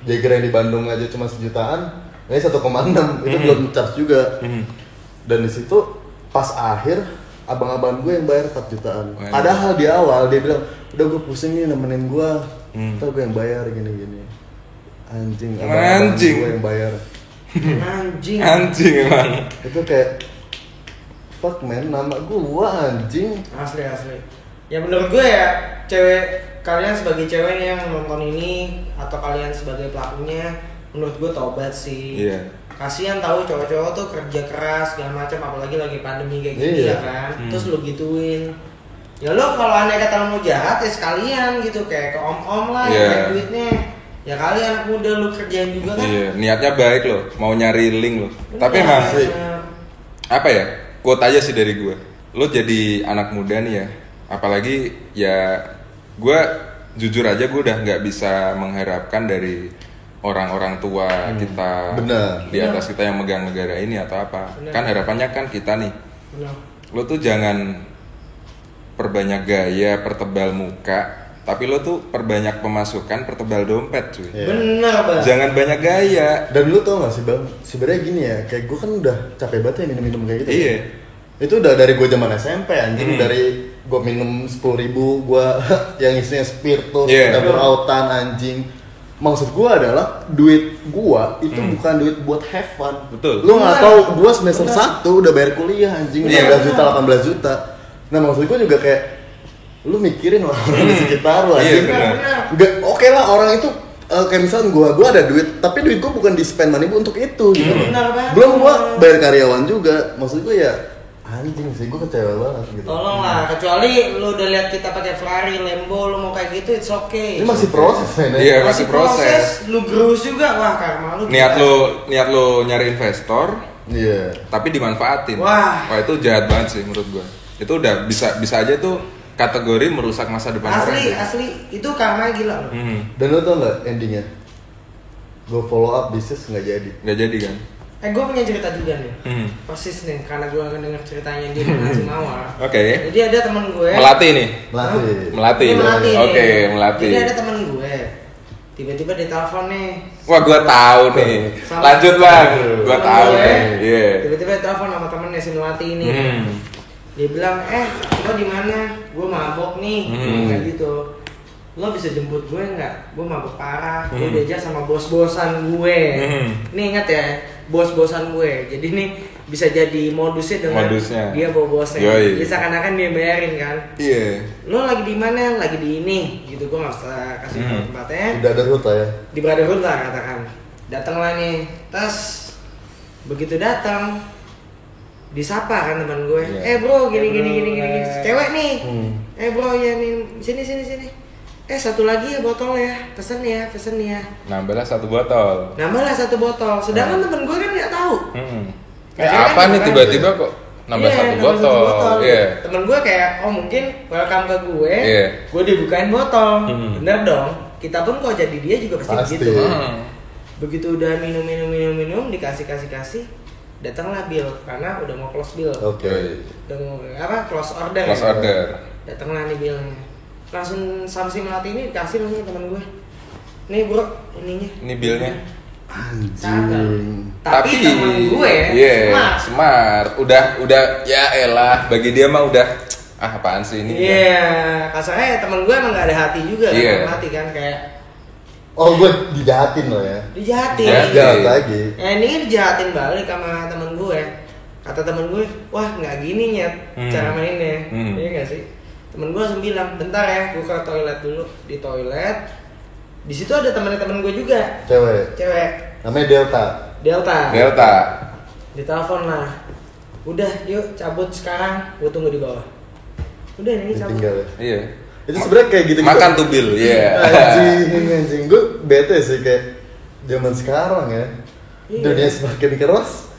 Jager yang di Bandung aja cuma 1 jutaan, ini 1,6 itu belum charge juga. Dan di situ pas akhir abang-abang gue yang bayar 4 jutaan. Padahal di awal dia bilang udah gue pusing nih nemenin gue, ntar gue yang bayar gini-gini. Anjing, abang-abang gue yang bayar. Anjing emang. Itu kayak fuck man, nama gue anjing. Asli. Ya menurut gue ya kalian sebagai cewek yang nonton ini atau kalian sebagai pelakunya, menurut gue tobat sih. Kasihan tahu cowok-cowok tuh kerja keras segala macam, apalagi lagi pandemi kayak gini ya kan. Terus lu gituin. Ya lo kalau aneh kata lo mau jahat ya sekalian gitu, kayak ke om-om lah yang duitnya. Ya kali anak muda lu kerjain juga kan. Niatnya baik loh, mau nyari link loh. Tapi emang apa ya? Quote aja sih dari gue. Lo jadi anak muda nih ya, apalagi ya gue jujur aja gue udah nggak bisa mengharapkan dari orang-orang tua kita di atas kita yang megang negara ini atau apa. Kan harapannya kan kita nih. Lo tuh jangan perbanyak gaya, pertebal muka tapi lo tuh perbanyak pemasukan, pertebal dompet cuy. Iya. Bener Bang. Jangan banyak gaya. Dan lu tau gak sih Bang, sebenarnya gini ya, kayak gue kan udah capek banget ya minum-minum kayak gitu. Iya. Itu udah dari gue zaman SMP anjing, dari gue minum 10.000 gue yang isinya spiritus, dapur autan anjing. Maksud gue adalah duit gue itu bukan duit buat have fun. Betul. Lu nggak tahu gue semester 1 udah bayar kuliah anjing 15 juta 18 juta. Nah maksud gue juga kayak lu mikirin orang di sekitar lu anjing. Nggak oke lah orang itu kayak misalnya gue ada duit, tapi duit gue bukan di spend money untuk itu gitu. Benar banget. Belum gue bayar karyawan juga. Maksud gue ya anjing sih, gue kecewa banget gitu. Tolong lah, kecuali lu udah lihat kita pakai Ferrari, Lambo, lu mau kayak gitu, it's okay. Ini masih proses men. Iya, masih proses. Lu gerus juga, wah karma lu. Niat lo nyari investor, Iya. tapi dimanfaatin. Wah. Itu jahat banget sih menurut gua. Itu udah bisa aja tuh kategori merusak masa depan orang. Asli, itu karma gila lu. Dan lu tau nggak endingnya? Gue follow up bisnis nggak jadi. Nggak jadi kan? Gue punya cerita juga nih. Persis nih, karena gue denger ceritanya dia ngasih mawar. Oke. Jadi ada teman gue. Melati nih. Melatih. Ini Melati nih. Oke, Melati. Jadi ada teman gue. Tiba-tiba ditelepon nih. Wah, gua tahu nih. Lanjut Bang. Gua tahu gue. nih. Iya. Tiba-tiba ditelepon sama temennya si Melati ini. Dia bilang, lo di mana? Gue mabok nih, kayak gitu. Lo bisa jemput gue nggak? Gue mabok parah. Gue diajak sama bos-bosan gue. Nih ingat ya, bos-bosan gue. Jadi nih bisa jadi modusnya dengan dia bawa bosnya. Yoi. Bisa seakan-akan dia bayarin kan. Iya. Lo lagi di mana? Lagi di ini. Gitu gue nggak usah kasih tahu tempatnya. Udah ada rute ya. Di Brotherhood lah katakan. Datanglah nih, tas begitu datang disapa kan teman gue. Bro, gini. Cewek nih. Bro ya nih, sini. Satu lagi ya botol ya, pesen ya. Nambahlah satu botol. Sedangkan temen gue kan nggak tahu. Apa nih tiba-tiba kok nambah satu botol? Iya. Temen gue kayak, mungkin welcome ke gue, gue dibukain botol. Bener dong. Kita pun kalau jadi dia juga pasti begitu. Begitu udah minum, dikasih. Datanglah bill karena udah mau close bill. Oke. Udah mau close order. Datanglah nih billnya. Langsung Samsi Melati ini dikasih nih teman gue. Nih bro, ininya. Ini billnya. Anjing. Tapi teman gue smart. Udah ya elah, bagi dia mah udah apaan sih ini? Iya, kasarnya teman gue emang gak ada hati juga kan, mati kan kayak. Oh gue dijahatin loh ya. Dijahatin. Jahat lagi. Ini dijahatin balik sama teman gue. Kata teman gue, wah nggak gini nyet cara mainnya, iya nggak sih? Temen gue langsung bilang, bentar ya, gue ke toilet dulu. Di toilet, di situ ada teman-teman gue juga. Cewek. Namanya Delta. Ditelepon lah. Udah, yuk cabut sekarang. Gue tunggu di bawah. Udah ini cabut. Tinggal ya. Iya. Itu sebenarnya kayak gitu. Makan tuh bill, Anjing. Gue bete sih kayak zaman sekarang ya. Dunia semakin keras.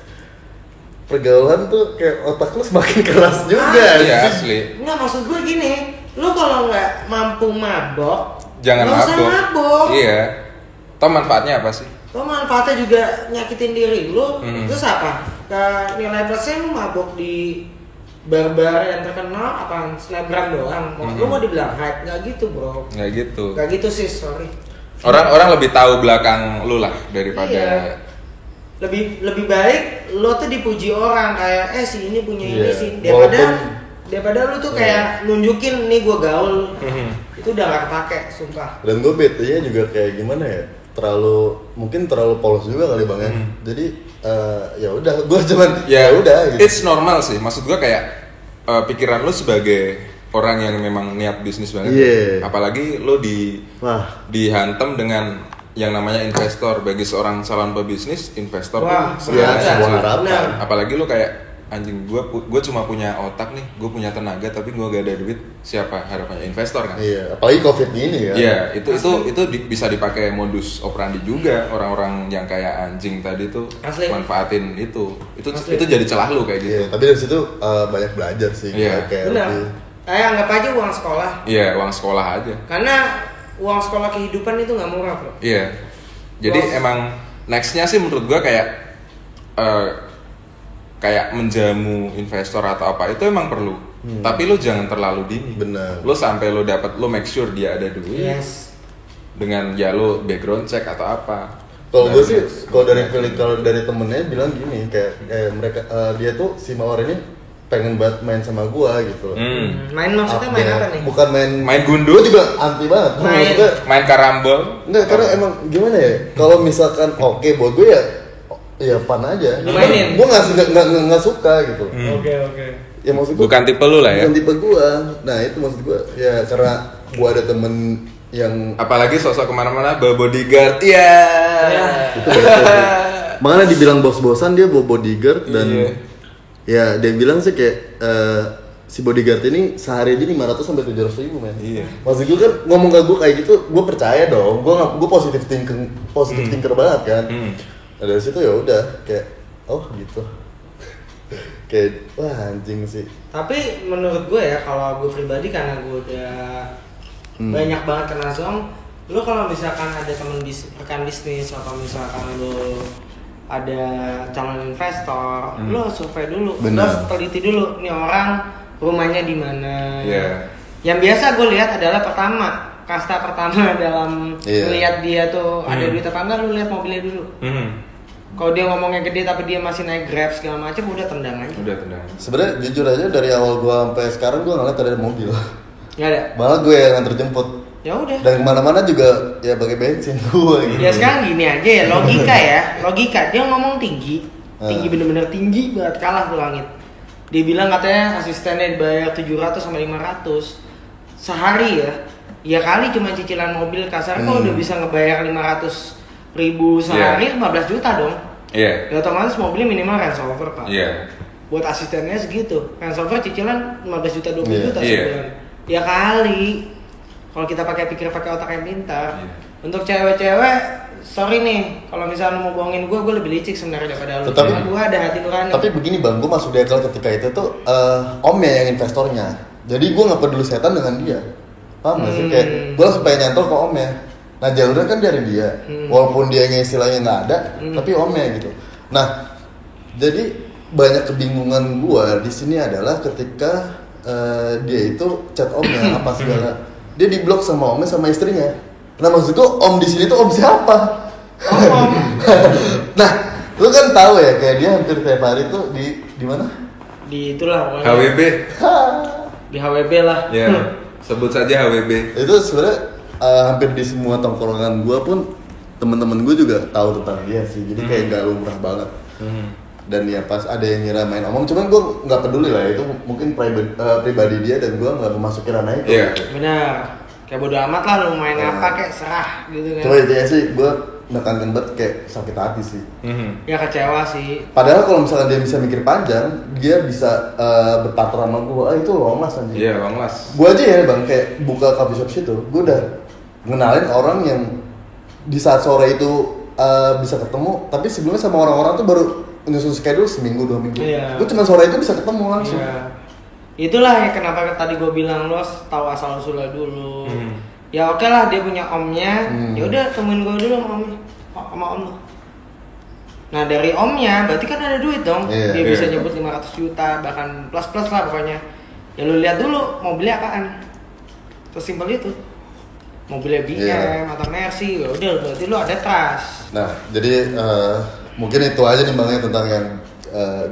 Pergaulan tuh kayak otak lu semakin keras juga. Iya asli. Nggak, maksud gue gini, lu kalau nggak mampu mabok, jangan mabok. Iya. Toh manfaatnya apa sih? Toh manfaatnya juga nyakitin diri lu. Terus apa? Nilai plusnya lu mabok di bar-bar yang terkenal apa snapgram doang. Lu mau dibilang hype? Nggak gitu bro. Nggak gitu sih, sorry. Orang lebih tahu belakang lu lah daripada. Iya. Lebih baik lo tuh dipuji orang kayak si ini punya ini sih daripada lu tuh kayak nunjukin nih gue gaul. Itu udah gak kepake sumpah. Dan gue betenya juga kayak gimana ya, mungkin terlalu polos juga kali bang ya. Jadi ya udah gue cuman ya udah gitu. It's normal sih, maksud gue kayak pikiran lu sebagai orang yang memang niat bisnis banget. Apalagi lu dihantam dengan yang namanya investor. Bagi seorang calon pebisnis, investor tuh sebuah harapan. Apalagi lu kayak anjing, gue cuma punya otak nih, gue punya tenaga tapi gue gak ada duit, siapa harapannya? Investor kan? Iya, apalagi COVID ini ya. Iya, itu bisa dipakai modus operandi juga. Orang-orang yang kayak anjing tadi tuh manfaatin itu jadi celah lu kayak gitu. Iya, tapi dari situ banyak belajar sih. Iya. Benar. Anggap aja uang sekolah. Iya, uang sekolah aja. Karena uang sekolah kehidupan itu nggak murah bro. Iya. Jadi emang nextnya sih menurut gua kayak kayak menjamu investor atau apa itu emang perlu. Tapi lo jangan terlalu dini. Benar. Lo sampai lo dapat, lo make sure dia ada duit. Yes. Dengan ya lo background check atau apa. Kalau gue sih, kalau dari temennya bilang gini, kayak mereka dia tuh si Mawar ini pengen banget main sama gua gitu. Main maksudnya main apa nih? Bukan main gundu. Gua juga anti banget. Main karambol. Enggak, karena emang gimana ya? Kalau misalkan oke buat gue ya fun aja. Mainin. Gue nggak suka gitu. Oke. Ya maksud gue Bukan tipe lu lah ya. bukan tipe gue. Nah itu maksud gue ya karena gue ada temen yang Apalagi sosok kemana-mana bawa bodyguard. Iya. itu beda. Makanya dibilang bos-bosan dia bawa bodyguard dan ya dia bilang sih kayak si bodyguard ini sehari aja 500 sampai 700 ribu men. Iya. Maksud gue kan ngomong ke gue kayak gitu, gue percaya dong. Gue positive thinker banget kan. Nah, dari situ ya udah kayak oh gitu. Kayak wah anjing sih. Tapi menurut gue ya, kalau gue pribadi karena gue udah banyak banget kena zong, lu kalau misalkan ada temen rekan bisnis atau misalkan lu ada calon investor, lu harus survei dulu, lu harus teliti dulu nih orang rumahnya di mana. Yang biasa gue lihat adalah kasta pertama dalam melihat dia tuh ada duit apa enggak, lu lihat mobilnya dulu. Kalau dia ngomongnya gede tapi dia masih naik Grab segala macam, udah tendang aja. Sebenarnya jujur aja dari awal gue sampai sekarang gue ngeliat ada mobil. Nggak ada. Malah gue yang nganter jemput. Ya udah. Dan kemana-mana juga ya pakai bensin gue gitu. Ya sekarang gini aja ya, logika dia ngomong tinggi bener-bener tinggi banget, kalah tuh langit. Dia bilang katanya asistennya dibayar 700 sama 500 sehari ya. Ya kali cuma cicilan mobil kasar kok udah bisa ngebayar 500 ribu sehari, 15 juta dong. Ya otomatis mobilnya minimal Range Rover Pak. Buat asistennya segitu, Range Rover cicilan 15 juta 20 juta sebulan. Ya kali kalau kita pakai otak yang pintar. Untuk cewek-cewek, sorry nih, kalau misalnya mau bohongin gue lebih licik sebenarnya daripada lu. Karena gue ada hati nurani. Tapi begini bang, gue masuk di akal ketika itu tuh omnya yang investornya. Jadi gue nggak peduli setan dengan dia. Paham gak sih? Kayak gue langsung pengen nyantol ke omnya. Nah jalurnya kan dari dia. Walaupun dia istilahnya nggak ada, tapi omnya gitu. Nah, jadi banyak kebingungan gue di sini adalah ketika dia itu chat omnya apa segala. Dia diblok sama omnya sama istrinya. Nah maksud gue om di sini tuh om siapa? Om. Nah, lu kan tahu ya kayak dia hampir tiap hari tuh di mana? Di itulah pokoknya. HWB. Di HWB lah. Ya, sebut saja HWB. Itu sebenarnya hampir di semua tongkrongan gue pun temen-temen gue juga tahu tentang dia sih. Jadi kayak gak lumrah banget. Dan ya pas ada yang ngira main omong, cuman gue nggak peduli lah itu mungkin pribadi dia dan gue nggak memasuki ranah itu. Benar. Kayak bodo amat lah lu main apa kayak serah gitu kan. Coba intinya sih gue menekankan banget kayak sakit hati sih. Ya kecewa sih. Padahal kalau misalnya dia bisa mikir panjang, dia bisa berpartner sama gue. Itu long last anjing. Iya, long last. Gue aja ya bang kayak buka coffee shop situ, gue udah ngenalin orang yang di saat sore itu bisa ketemu, tapi sebelumnya sama orang-orang tuh baru nyusun schedule seminggu 2 minggu. Gue cuma sore itu bisa ketemu langsung. Itulah ya kenapa tadi gue bilang lo tahu asal usulnya dulu. Ya oke lah dia punya omnya, ya udah temuin gue dulu sama om lo. Nah dari omnya berarti kan ada duit dong. Dia bisa nyebut 500 juta bahkan plus lah pokoknya. Ya lu lihat dulu mobilnya apaan. Sesimpel itu. Mobilnya BM atau Mercy, ya udah berarti lu ada trust. Nah jadi mungkin itu aja nih bang ya tentang yang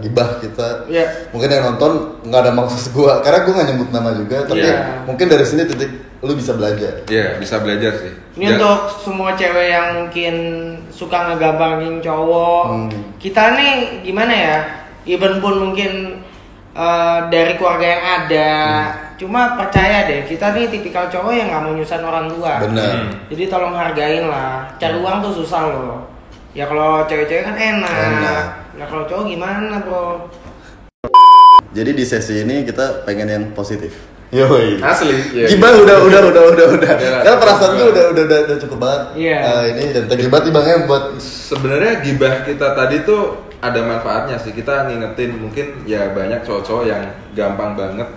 gibah kita. Mungkin yang nonton nggak ada maksud gue, karena gue nggak nyebut nama juga, tapi mungkin dari sini titik lu bisa belajar. Bisa belajar sih. Ini untuk semua cewek yang mungkin suka ngegampangin cowok. Kita nih gimana ya? Even pun mungkin dari keluarga yang ada, cuma percaya deh kita nih tipikal cowok yang nggak mau nyusahin orang tua. Benar. Jadi tolong hargain lah. Cari uang tuh susah loh. Ya kalau cewek-cewek kan enak. Nah kalau cowok gimana bro? Jadi di sesi ini kita pengen yang positif. Yoi. Asli. Gibah udah. Karena perasaan tuh udah cukup banget. Ini dan thank you banget nih bang ya buat. Sebenarnya gibah kita tadi tuh ada manfaatnya sih. Kita ngingetin mungkin ya banyak cowok-cowok yang gampang banget.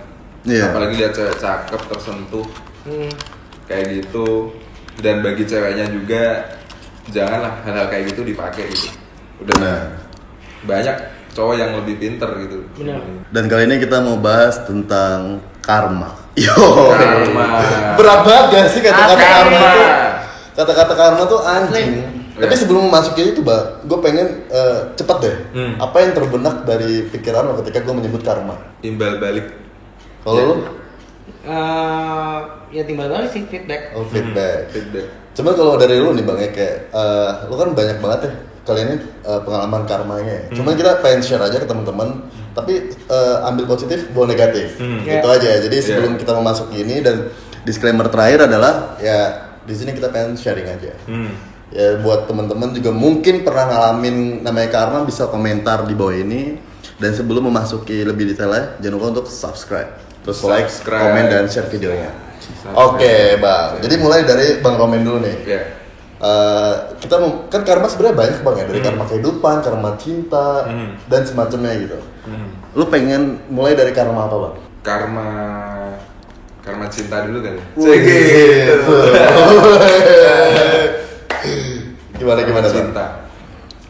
Apalagi lihat cewek cakep tersentuh. Kayak gitu. Dan bagi ceweknya juga janganlah hal-hal kayak gitu dipakai gitu. Udah banyak cowok yang lebih pinter gitu. Benar. Dan kali ini kita mau bahas tentang karma. Yo. Karma. Berat banget gak sih kata-kata karma Karma. tuh? Kata-kata karma tuh anjing. Asli. Tapi sebelum memasuki itu, Mbak, gue pengen cepet deh. Apa yang terbenak dari pikiran lo ketika gue menyebut karma? Timbal balik. Kalau lo? Ya timbal balik sih feedback. Oh, feedback. Feedback. Cuma kalau dari lu nih Bang ya kayak lu kan banyak banget ya kali ini pengalaman karmanya. Cuman kita pengen share aja ke teman-teman, tapi ambil positif, bawa negatif. Gitu aja. Jadi sebelum kita memasuki ini dan disclaimer terakhir adalah ya di sini kita pengen sharing aja. Ya buat teman-teman juga mungkin pernah ngalamin namanya karma, bisa komentar di bawah ini. Dan sebelum memasuki lebih detailnya, jangan lupa untuk subscribe. Terus like, komen, dan share videonya. Oke, Bang. Jadi mulai dari Bang Romen dulu nih. Yeah. Kita kan karma sebenarnya banyak Bang ya, dari karma kehidupan, karma cinta, dan semacamnya gitu. Lu pengen mulai dari karma apa Bang? Karma cinta dulu kan? Gitu. Gimana cinta.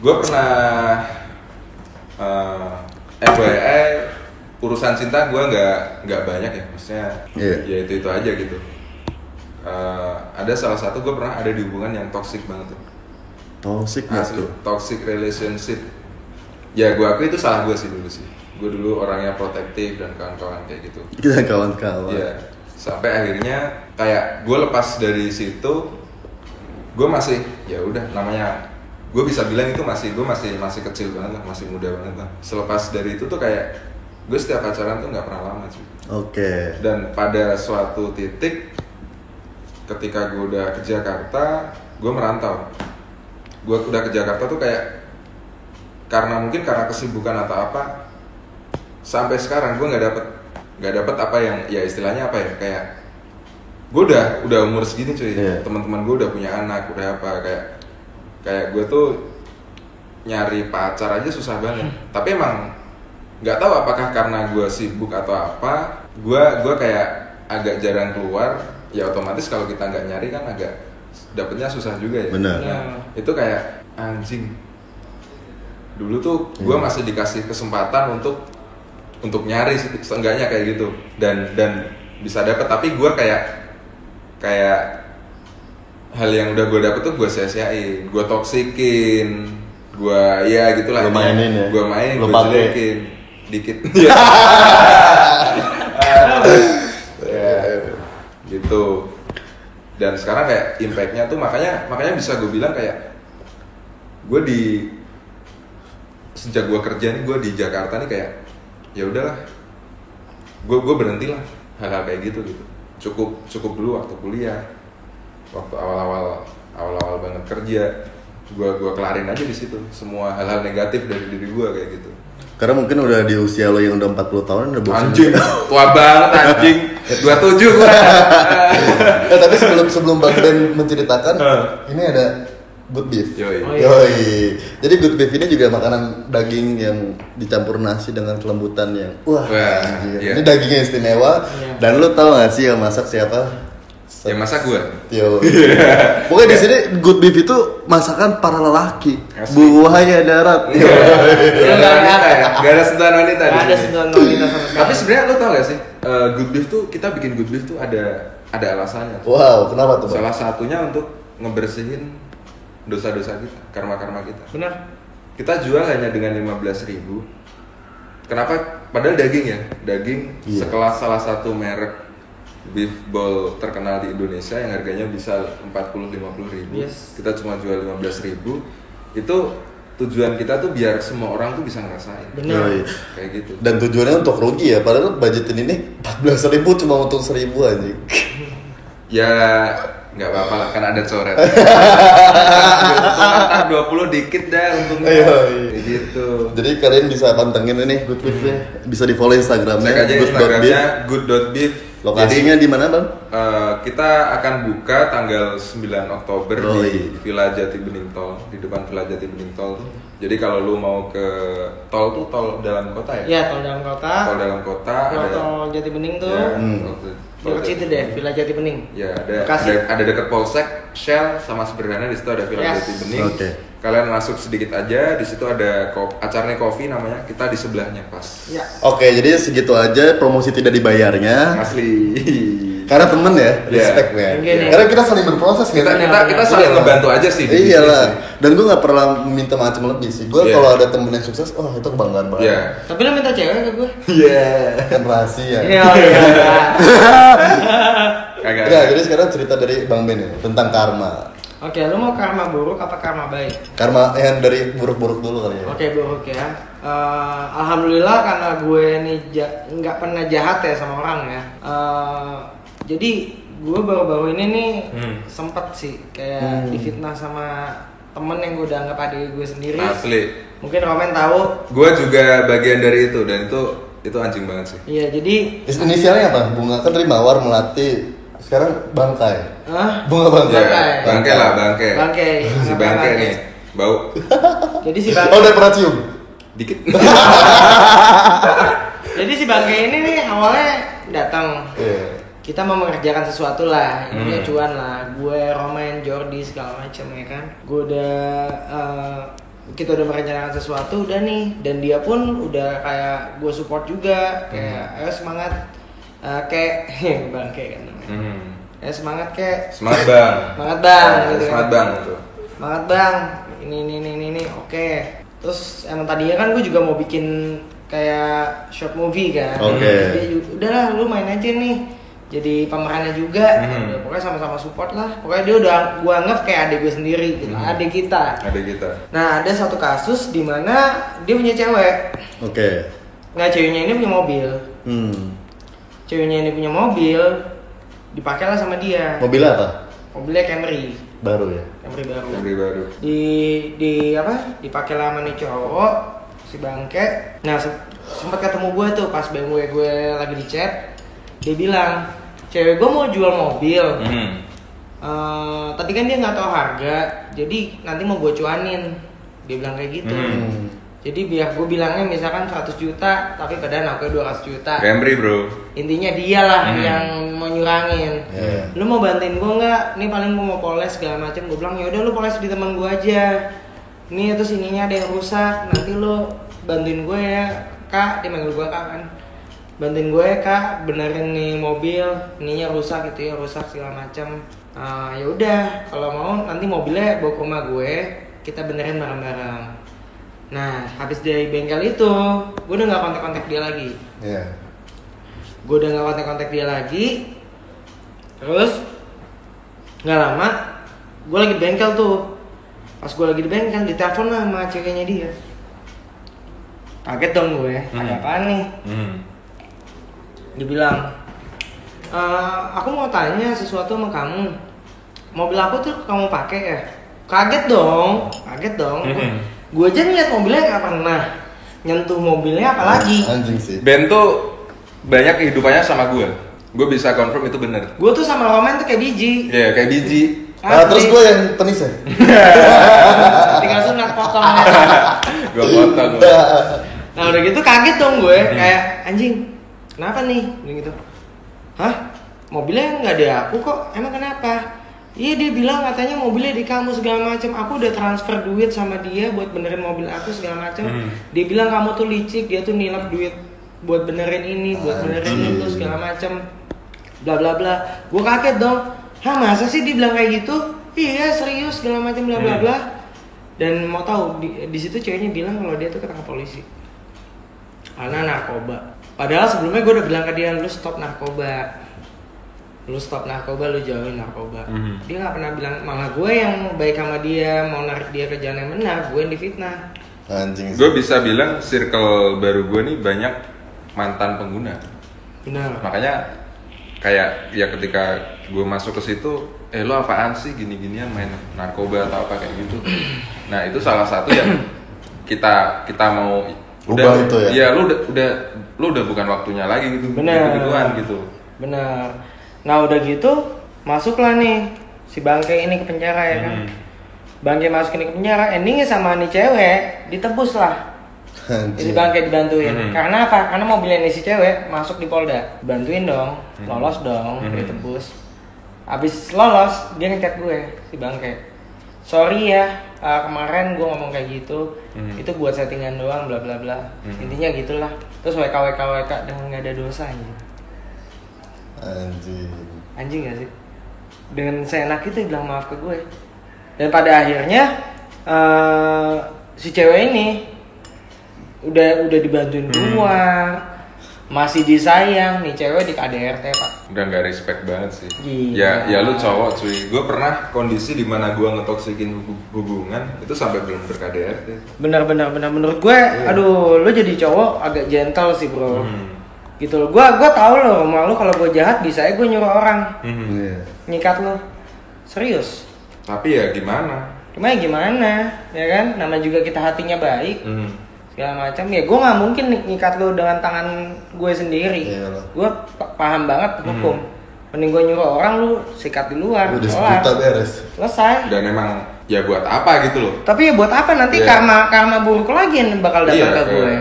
Gue pernah FYI urusan cinta gue nggak banyak ya, maksudnya ya itu aja gitu. Ada salah satu gue pernah ada di hubungan yang toxic banget tuh. Toxic Asli, tuh. toxic relationship. Ya gue akui itu salah gue sih dulu sih. Gue dulu orangnya protektif dan kawan-kawan kayak gitu. Kita kawan-kawan. Iya. Sampai akhirnya kayak gue lepas dari situ, gue masih ya udah namanya gue bisa bilang itu gue masih kecil banget lah, masih muda banget lah. Selepas dari itu tuh kayak gue setiap pacaran tuh nggak pernah lama sih. Oke. Dan pada suatu titik ketika gue udah ke Jakarta, gue merantau. Gue udah ke Jakarta tuh kayak karena kesibukan atau apa, sampai sekarang gue nggak dapet apa yang ya istilahnya apa ya, kayak gue udah umur segini cuy, teman-teman gue udah punya anak, udah apa, kayak gue tuh nyari pacar aja susah banget. Tapi emang nggak tahu apakah karena gue sibuk atau apa, gue kayak agak jarang keluar. Ya otomatis kalau kita nggak nyari kan agak dapetnya susah juga ya. Benar. Nah, itu kayak anjing. Dulu tuh gue masih dikasih kesempatan untuk nyari seenggaknya kayak gitu dan bisa dapet, tapi gue kayak hal yang udah gue dapet tuh gue sia-siain, gue toksikin, gue ya gitulah. Gue mainin ya. Gue main, gue pake. jelekin dikit. Gitu. Dan sekarang kayak impactnya tuh makanya bisa gue bilang kayak gue sejak gue kerja nih, gue di Jakarta nih kayak ya udahlah, gue berhenti lah hal-hal kayak gitu. Cukup dulu waktu kuliah, waktu awal banget kerja, gue kelarin aja di situ semua hal-hal negatif dari diri gue kayak gitu. Karena mungkin udah di usia lo yang udah 40 tahun udah bosan. Anjing, tua banget anjing. 27 gua. Tapi sebelum Bang Ben menceritakan, ini ada good beef. Yoi. Jadi good beef ini juga makanan daging yang dicampur nasi dengan kelembutan yang anjir. Iya. Ini dagingnya istimewa. Dan lu tau gak sih yang masak siapa? Yang masak gua. Yo. Pokoknya di sini good beef itu masakan para lelaki. Asli. Buaya darat. Gak ada sentuhan wanita. Gak ada sentuhan wanita sama sekali. Tapi sebenarnya lo tau gak sih, good beef tuh, kita bikin good beef tuh ada alasannya. Wow, kenapa tuh Bang? Salah satunya untuk ngebersihin dosa-dosa kita, karma-karma kita. Benar. Kita jual hanya dengan 15.000. Kenapa? Padahal daging sekelas salah satu merek beef bowl terkenal di Indonesia yang harganya bisa 40-50 ribu. Kita cuma jual 15.000. Itu tujuan kita tuh biar semua orang tuh bisa ngerasain. Benar. Kayak gitu. Dan tujuannya untuk rugi ya, padahal budgetin ini 14.000 cuma untuk 1.000 anjing. Ya nggak apa-apa lah, kan ada coret. Entah 20 dikit dah untungnya. Kayak gitu. Jadi kalian bisa pantengin ini good beef-nya. Bisa di follow Instagramnya. Cek aja Instagramnya good.beef. Lokasinya di mana Bang? Kita akan buka tanggal 9 Oktober di iya. Villa Jati Bening Tol, di depan Villa Jati Bening Tol. Jadi kalau lu mau ke tol tuh tol dalam kota ya? Iya, tol dalam kota. Tol dalam kota. Tol Jati Bening tuh. Ya, Dekat situ deh, Villa Jati Bening. Ya, ada Bekasi. ada dekat Polsek, Shell sama Sederhana, di situ ada Villa Yes. Jati Bening. Oke. Kalian masuk sedikit aja, di situ ada Acaranya Coffee namanya. Kita di sebelahnya pas. Ya. Oke, jadi segitu aja promosi tidak dibayarnya. Asli. Karena temen ya, respect ya. Gini. Karena kita saling berproses Kita kan. kita saling Iyalah. ngebantu aja sih. di Iyalah. bisnis. Dan gue gak pernah minta macam lebih sih. Gue Iya. kalau ada temen yang sukses, oh itu kebanggaan banget. Iya. Tapi lo minta cewek ke gue? Iya. Kan rahasia. Iya. Kagak. Enggak, jadi sekarang cerita dari Bang Ben ya, tentang karma. Oke, lo mau karma buruk apa karma baik? Karma yang dari buruk-buruk dulu kali ya. Oke, buruk ya. Alhamdulillah karena gue nih nggak pernah jahat ya sama orang ya. Jadi gue baru-baru ini nih sempet sih kayak difitnah sama temen yang gue udah anggap adik gue sendiri. Asli. Mungkin Roman tahu. Gue juga bagian dari itu, dan itu anjing banget sih. Iya, jadi Inisialnya apa? Bunga kan dari Mawar, Melati, sekarang Bangkai. Bunga Bangkai. Ya, bangke lah, bangke. Bangke. Si Ngapain bangke bangke? nih, bau. Jadi si Bangke. Oh, udah pernah cium? Dikit. Jadi si Bangke ini nih awalnya datang. Iya. Kita mau mengerjakan sesuatu lah, intinya cuan lah. Gue, Roman, Jordi segala macam ya kan. Gue udah kita udah merencanakan sesuatu udah nih, dan dia pun udah kayak gue support juga, kayak ayo semangat, kayak Bangke kan namanya. Ya semangat kayak Semangat bang. semangat bang gitu kan. Semangat bang itu. Semangat bang, ini, oke. Terus emang tadinya kan gue juga mau bikin kayak short movie kan. Oke. Jadi udahlah lu main aja nih, jadi pemerannya juga. Udah, pokoknya sama-sama support lah. Pokoknya dia udah gue anggap kayak adik gue sendiri gitu, adik kita. Ada kita. Nah ada satu kasus di mana dia punya cewek. Oke. Nah ceweknya ini punya mobil. Ceweknya ini punya mobil, dipakailah sama dia. Mobilnya apa? Mobilnya Camry. Baru ya? Camry baru. Yang baru. Di apa? Dipakai lama nih cowok si Bangke. Nah, sempat ketemu gue tuh pas BMW gue lagi di chat. Dia bilang, "Cewek gue mau jual mobil. Tadi kan dia nggak tahu harga, jadi nanti mau gue cuanin." Dia bilang kayak gitu. Jadi biar gue bilangnya misalkan 100 juta, tapi padahal aku 200 juta. Camry bro. Intinya dia lah yang mau nyurangin. Yeah. Lu mau bantuin gue nggak? Nih paling gue mau poles segala macam. Gue bilang ya udah lu poles di teman gue aja. Nih terus ininya ada yang rusak. Nanti lu bantuin gue ya kak. Dia manggil gue kak kan. Bantuin gue ya kak. Benerin nih mobil. Ininya rusak gitu ya, rusak segala macam. Ya udah. Kalau mau nanti mobilnya bawa ke rumah gue. Kita benerin bareng-bareng. Nah, habis dari bengkel itu, gue udah nggak kontak-kontak dia lagi. Iya. Gue udah nggak kontak-kontak dia lagi. Terus nggak lama, gue lagi di bengkel tuh. Pas gue lagi di bengkel, ditelepon lah sama ceweknya dia. Kaget dong gue, ada apaan nih? Dia bilang, aku mau tanya sesuatu sama kamu. Mobil aku tuh kamu pakai ya? Kaget dong. Gue aja ngeliat mobilnya nggak pernah nyentuh mobilnya, apalagi. Anjing sih. Ben tuh banyak kehidupannya sama gue. Gue bisa confirm itu bener. Gue tuh sama Roman tuh kayak biji. Iya, kayak biji. Terus gue yang penis ya? Tinggal sunat potong. Gue potong. Nah udah gitu kaget dong gue, kayak anjing, kenapa nih? Dia gitu. Hah? Mobilnya nggak ada aku kok? Emang kenapa? Iya dia bilang katanya mobilnya di kamu segala macam. Aku udah transfer duit sama dia buat benerin mobil aku segala macam. Dia bilang kamu tuh licik, dia tuh nilap duit buat benerin ini, buat benerin itu segala macam. Bla bla bla. Gue kaget dong. Hah masa sih dia bilang kayak gitu? Iya serius segala macam bla bla bla. Dan mau tahu di situ ceweknya bilang kalau dia tuh ketangkap polisi. Karena narkoba. Padahal sebelumnya gue udah bilang ke dia, lu stop narkoba. Lu stop narkoba, lu jauhin narkoba. Dia nggak pernah bilang, malah gue yang baik sama dia, mau narik dia ke jalan yang benar, gue yang difitnah. Anjing sih. Gue bisa bilang circle baru gue nih banyak mantan pengguna. Benar. Makanya kayak ya ketika gue masuk ke situ, lo apaan sih gini-ginian main narkoba atau apa kayak gitu. Nah itu salah satu yang kita mau Ubah itu ya? Iya, lu udah bukan waktunya lagi gitu. Benar. Gituan gitu. Benar. Nah udah gitu masuklah nih si Bangke ini ke penjara ya kan. Bangke masuk ini ke penjara, endingnya sama nih cewek ditebus lah. Isi bangke dibantuin. Karena apa? Karena mobilnya si cewek masuk di Polda. Bantuin dong, lolos dong, ditebus. Abis lolos, dia ngechat gue, si bangke. Sorry ya, kemarin gue ngomong kayak gitu. Itu buat settingan doang, bla bla bla. Intinya gitulah. Terus WK dengan nggak ada dosa ya. Anjing gak sih? Dengan seenak itu bilang maaf ke gue. Dan pada akhirnya si cewek ini udah dibantuin keluar, masih disayang nih cewek di KDRT Pak. Udah nggak respect banget sih. Gila. Ya lu cowok cuy. Gue pernah kondisi di mana gue ngetoksikin hubungan itu sampai belum KDRT. Benar menurut gue, aduh lu jadi cowok agak gentle sih bro. Gitu loh. Gue tahu loh rumah lu kalau gue jahat bisa aja gue nyuruh orang nyikat lu. Serius. Tapi ya gimana? Gimana ya kan? Nama juga kita hatinya baik. Segala macam ya gue nggak mungkin ngikat lo dengan tangan gue sendiri. Gue paham banget hukum. Mending gue nyuruh orang lu sikat di luar. Udah beres. Selesai. Dan emang ya buat apa gitu loh. Tapi ya buat apa nanti karma buruk lagi yang bakal datang ke gue.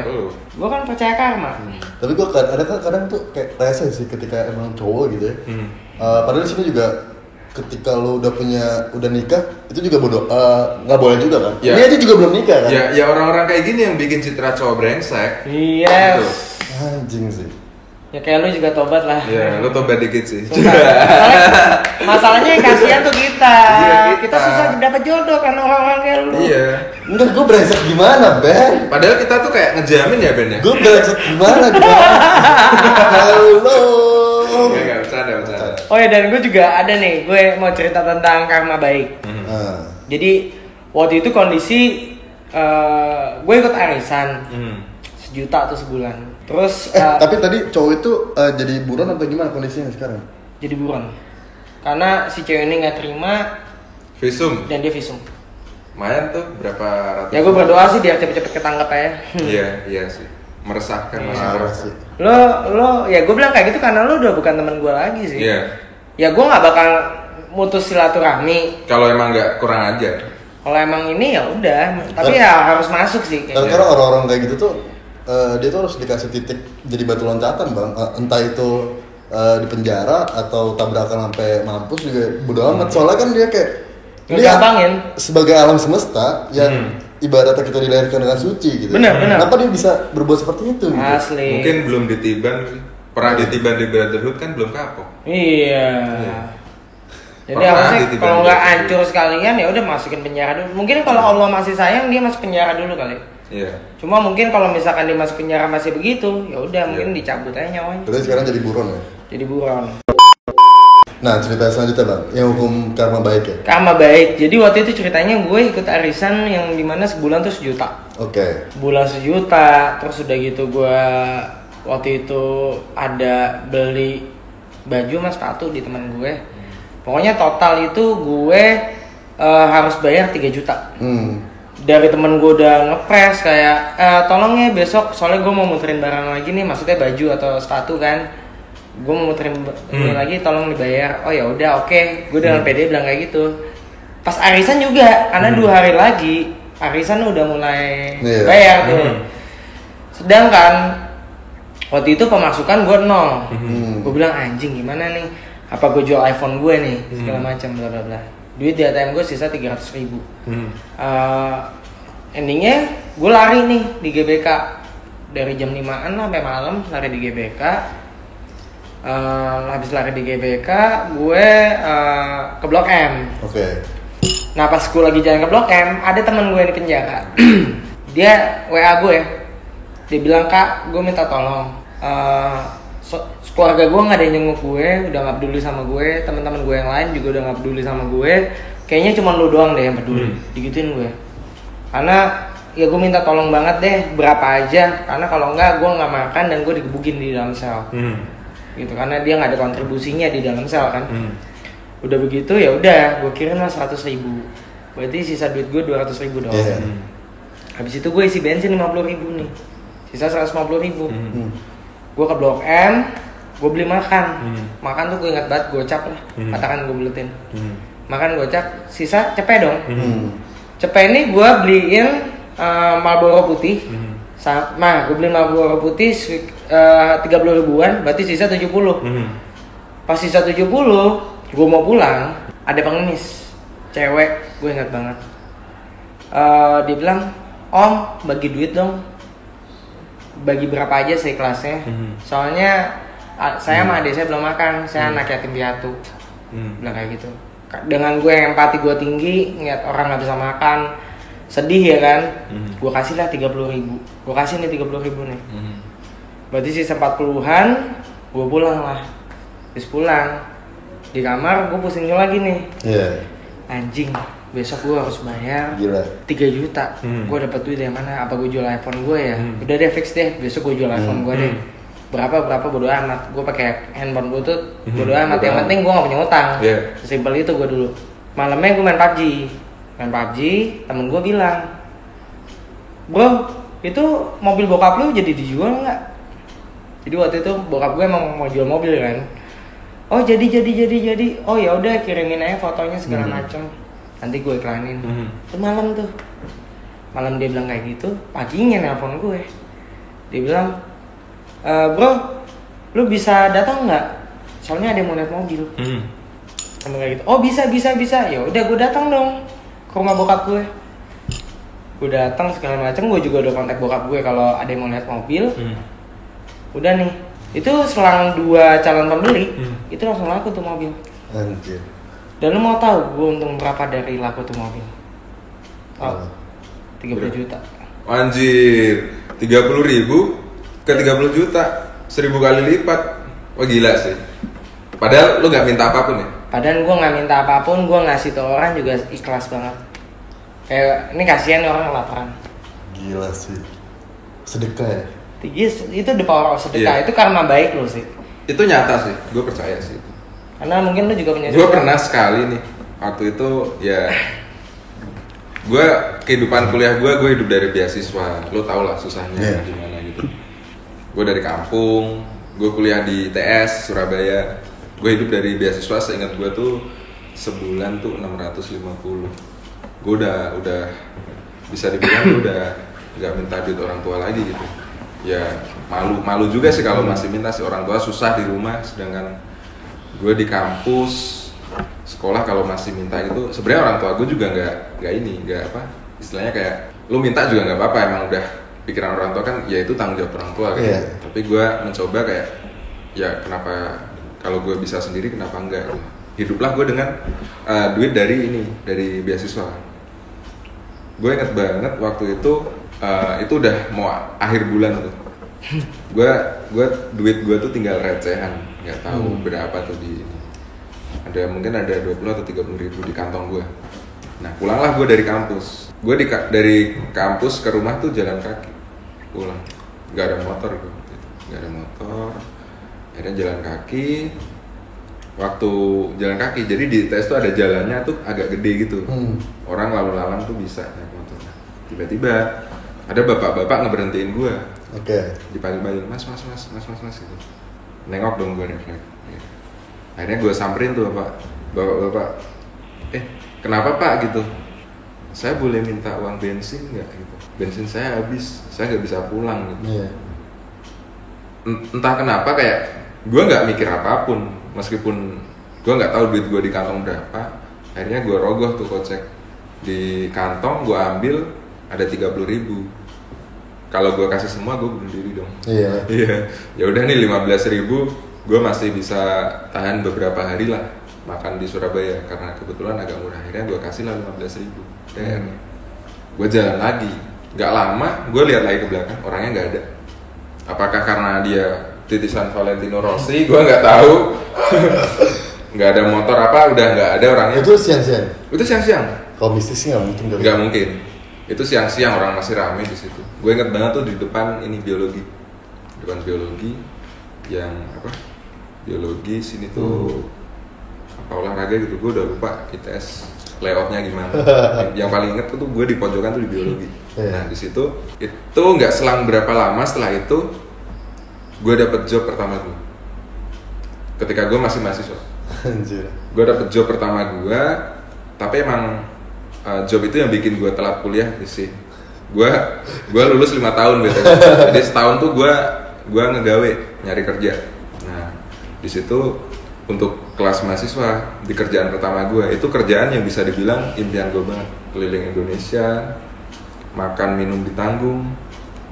Gue kan percaya karma. Tapi gue kadang tuh kayak rese sih ketika emang cowok gitu ya. Padahal di sini juga ketika lo udah nikah itu juga bodoh, nggak boleh juga kan? Ya. Ini aja juga belum nikah kan? Ya orang-orang kayak gini yang bikin citra cowok brengsek. Yes. Gitu. Anjing sih. Ya kayak lu juga tobat lah. Ya lu tobat dikit sih. Masalahnya yang kasihan tuh kita. Iya, kita susah dapat jodoh kan orang-orang kayak lu. Iya. Enggak, gue brengsek gimana Ben? Padahal kita tuh kayak ngejamin ya Ben ya. Gue brengsek gimana? Halo. Enggak bercanda. Oh ya, dan gue juga ada nih, gue mau cerita tentang karma baik. Jadi waktu itu kondisi gue ikut arisan 1 juta tuh sebulan. Terus tapi tadi cowok itu jadi buron atau gimana kondisinya sekarang? jadi buron karena si cewek ini nggak terima visum. dan dia visum. Lumayan tuh berapa ratus. Ya gue berdoa sih biar cepet-cepet ketangkep ya. Iya sih. Meresahkan sih. Lo ya gue bilang kayak gitu karena lo udah bukan teman gue lagi sih. Iya. Ya gue nggak bakal mutus silaturahmi. Kalau emang nggak kurang ajar. Kalau emang ini ya udah, tapi ya harus masuk sih. Karena orang-orang kayak gitu tuh dia tuh harus dikasih titik jadi batu loncatan bang. Entah itu di penjara atau tabrakan sampai mampus juga bodo amat. Soalnya kan dia kayak gampangin sebagai alam semesta yang ibaratnya kita dilahirkan dengan suci gitu. Benar. Kenapa dia bisa berbuat seperti itu? Gitu? Asli. Mungkin belum ditiban sih. Pernah ditiban di Brotherhood kan belum kapok. Iya. Jadi harusnya kalau nggak hancur sekalian ya udah masukin penjara dulu. Mungkin kalau Allah masih sayang dia masuk penjara dulu kali. Iya. Cuma mungkin kalau misalkan dia masuk penjara masih begitu, ya udah mungkin dicabut aja nyawanya. Terus sekarang jadi buron ya? Jadi buron. Nah cerita selanjutnya bang, yang hukum karma baik ya? Karma baik. Jadi waktu itu ceritanya gue ikut arisan yang dimana sebulan tuh 1 juta. Oke. Bulan 1 juta, terus udah gitu gue waktu itu ada beli baju sama sepatu di teman gue. Pokoknya total itu gue harus bayar 3 juta. Dari temen gue udah ngepres kayak tolong ya besok soalnya gue mau muterin barang lagi nih, maksudnya baju atau sepatu kan, gue mau muterin lagi tolong dibayar. Oh ya udah oke. Gue dengan pede bilang kayak gitu. Pas arisan juga karena 2 hari lagi arisan udah mulai bayar tuh. Sedangkan waktu itu pemasukan gue 0. Gue bilang anjing gimana nih, apa gue jual iPhone gue nih segala macam bla bla bla. Duit di ATM gue sisa 300.000. Endingnya gue lari nih di GBK dari jam 5an sampai malam lari di GBK. Habis lari di GBK gue ke Blok M. Oke. Nah pas gue lagi jalan ke Blok M ada teman gue di penjara. Dia WA gue. Dia bilang kak gue minta tolong. Keluarga gue nggak ada yang nyenguk gue, udah nggak peduli sama gue, teman-teman gue yang lain juga udah nggak peduli sama gue, kayaknya cuma lu doang deh yang peduli, digituin gue. Karena ya gue minta tolong banget deh, berapa aja, karena kalau nggak gue nggak makan dan gue digebukin di dalam sel, gitu, karena dia nggak ada kontribusinya di dalam sel kan. Udah begitu ya udah, gue kirim lah 100.000, berarti sisa duit gue 200.000 doang. Habis itu gue isi bensin 50.000 nih, sisa 150.000. Gue ke Blok M. Gue beli makan, makan tuh gue ingat banget gocap lah, katakan gue beletin, makan gocap, sisa cepet dong, cepet ini gue beliin Marlboro putih Sama, gue beli Marlboro putih 30 ribuan, berarti sisa 70. Pas sisa 70, gue mau pulang, ada pengemis, cewek, gue ingat banget. Dia bilang, "Om, bagi duit dong." Bagi berapa aja seikhlasnya. Soalnya saya sama adik saya belum makan, saya anak yatim piatu. Bilang kayak gitu. Dengan gue yang empati gue tinggi, ngeliat orang nggak bisa makan, sedih ya kan. Gue kasih lah 30 ribu. Gue kasih nih 30 ribu nih. Berarti sisa 40-an, gue pulang lah. Terus pulang di kamar, gue pusing lagi nih. Anjing, besok gue harus bayar 3 juta. Gue dapat duit dari mana? Apa gue jual iPhone gue ya? Udah deh fix deh, besok gue jual iPhone gue deh. Berapa bodo amat. Gue pakai handphone Bluetooth, bodo amat. Yang penting gue gak punya utang. Sesimpel itu gue dulu. Malamnya gue main PUBG, temen gue bilang, "Bro, itu mobil bokap lu jadi dijual nggak?" Jadi waktu itu bokap gue emang mau jual mobil kan. "Oh jadi. Oh ya udah, kirimin aja fotonya segala macem. Nanti gue iklanin." Itu malam tuh. Malam dia bilang kayak gitu, paginya nelpon gue. Dia bilang, "Bro, lu bisa datang nggak? Soalnya ada yang mau lihat mobil." Sama kayak gitu. "Oh bisa. Ya udah, gue datang dong ke rumah bokap gue." Gue datang segala macam, gue juga udah kontak bokap gue kalau ada yang mau lihat mobil. Udah nih, itu selang 2 calon pembeli, itu langsung laku tuh mobil. Anjir. Dan lu mau tahu gue untung berapa dari laku tuh mobil? Oh, 30 juta. Anjir, 30 ribu ke 30 juta, 1000 kali lipat. Wah gila sih. Padahal lu gak minta apapun ya? Padahal gue gak minta apapun, gue ngasih tuh orang juga ikhlas banget. Kayak, ini kasihan nih orang kelaparan. Gila sih. Sedekah ya? Yes, itu the power of sedekah, itu karma baik lo sih. Itu nyata sih, gue percaya sih. Karena mungkin lu juga punya. Gue pernah sekali nih, waktu itu ya, gue kehidupan kuliah gue hidup dari beasiswa. Lo tau lah susahnya gimana gitu. Gue dari kampung, gue kuliah di ITS Surabaya. Gue hidup dari beasiswa, seingat gue tuh sebulan tuh 650. Gue udah bisa dibilang gue udah nggak minta duit orang tua lagi gitu. Ya malu juga sih kalau masih minta sih, orang tua susah di rumah, sedangkan gue di kampus sekolah kalau masih minta gitu. Sebenarnya orang tua gue juga nggak apa istilahnya, kayak lu minta juga nggak apa-apa, emang udah pikiran orang tua kan ya itu tanggung jawab orang tua kan. Tapi gue mencoba kayak ya kenapa kalau gue bisa sendiri kenapa enggak. Hiduplah gue dengan duit dari beasiswa. Gue inget banget waktu itu udah mau akhir bulan tuh. Gue duit gue tuh tinggal recehan, nggak tahu berapa tuh mungkin ada 20 atau 30 ribu di kantong gue. Nah pulanglah gue dari kampus. Gue dari kampus ke rumah tuh jalan kaki pulang. Nggak ada motor gue, nggak ada motor. Akhirnya jalan kaki. Waktu jalan kaki, jadi di ITS tuh ada jalannya tuh agak gede gitu. Orang lalu lalang tuh bisa naik motor. Tiba-tiba ada bapak-bapak ngeberhentiin gue. Dipanggil-panggil, mas gitu. Nengok dong gue refleks. Akhirnya gue samperin tuh bapak-bapak. Kenapa pak gitu? Saya boleh minta uang bensin nggak? Gitu. Bensin saya habis, saya nggak bisa pulang gitu. Entah kenapa kayak gue nggak mikir apapun, meskipun gue nggak tahu duit gue di kantong berapa. Akhirnya gue rogoh tuh kocek di kantong, gue ambil ada 30 ribu. Kalau gue kasih semua gue bunuh diri dong. Iya. Ya udah nih 15 ribu, gue masih bisa tahan beberapa hari lah makan di Surabaya karena kebetulan agak murah. Akhirnya gue kasih lah 15 ribu. Gue jalan lagi, nggak lama gue lihat lagi ke belakang, orangnya nggak ada. Apakah karena dia titisan Valentino Rossi, gue nggak tahu. Nggak ada motor apa, udah nggak ada orangnya. Itu siang-siang? Itu siang-siang. Kalau mistis nggak mungkin. Nggak mungkin. Itu siang-siang, orang masih ramai di situ. Gue inget banget tuh di depan ini biologi. Depan biologi yang apa? Biologi sini tuh apa olahraga gitu. Gue udah lupa ITS layoutnya gimana. Yang paling inget tuh gue di pojokan tuh di biologi. Nah di situ itu nggak selang berapa lama setelah itu gue dapet job pertama gue. Ketika gue masih mahasiswa. Gue dapet job pertama gue, tapi emang job itu yang bikin gue telat kuliah sih. Gua lulus 5 tahun gitu. Jadi setahun tuh gua ngegawe nyari kerja. Nah, di situ untuk kelas mahasiswa di kerjaan pertama gue itu kerjaan yang bisa dibilang impian gue banget, keliling Indonesia, makan minum ditanggung,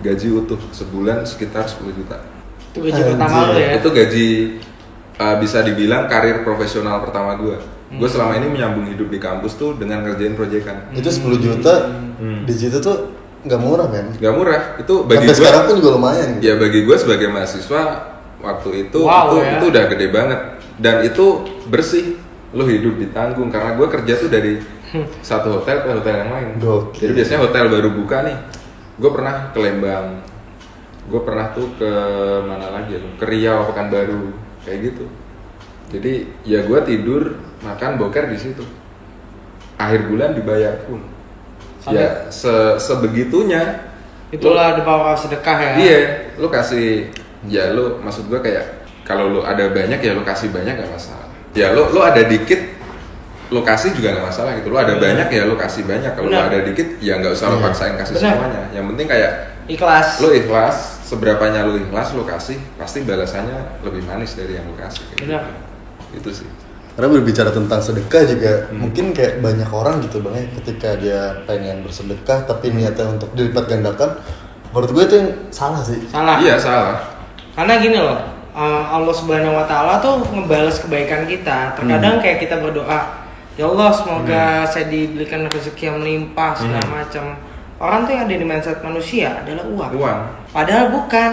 gaji utuh sebulan sekitar 10 juta. Itu gaji pertama lo ya? Itu gaji bisa dibilang karir profesional pertama gue. Gue selama ini menyambung hidup di kampus tuh dengan ngerjain proyekan. Itu 10 juta di situ tuh nggak murah kan? Nggak murah. Itu bagi sampai gue sekarang pun juga lumayan. Ya bagi gue sebagai mahasiswa waktu itu itu udah gede banget. Dan itu bersih, lo hidup ditanggung karena gue kerja tuh dari satu hotel ke hotel yang lain. Jadi biasanya hotel baru buka nih, gue pernah ke Lembang, gue pernah tuh ke mana lagi ya, ke Riau, Pekanbaru, kayak gitu. Jadi ya gue tidur, makan, boker di situ. Akhir bulan dibayar pun. Ya sebegitunya. Itulah the power of sedekah ya. Iya, lo kasih, ya lo maksud gue kayak kalau lo ada banyak ya lo kasih banyak gak masalah. Ya lo ada dikit lo kasih juga gak masalah gitu. Lo ada banyak ya lo kasih banyak. Kalau lo ada dikit ya nggak usah lo paksain kasih semuanya. Yang penting kayak ikhlas. Lo ikhlas, seberapanya lo ikhlas lo kasih, pasti balasannya lebih manis dari yang lo kasih. Benar. Itu sih. Karena berbicara tentang sedekah juga mungkin kayak banyak orang gitu bang ya, ketika dia pengen bersedekah tapi niatnya untuk dilipat gandakan, menurut gue itu yang salah sih. Salah. Iya salah. Karena gini loh, Allah Subhanahu Wa Taala tuh ngebalas kebaikan kita. Terkadang kayak kita berdoa, ya Allah semoga saya diberikan rezeki yang melimpah segala macam. Orang tuh yang ada di mindset manusia adalah uang. Padahal bukan.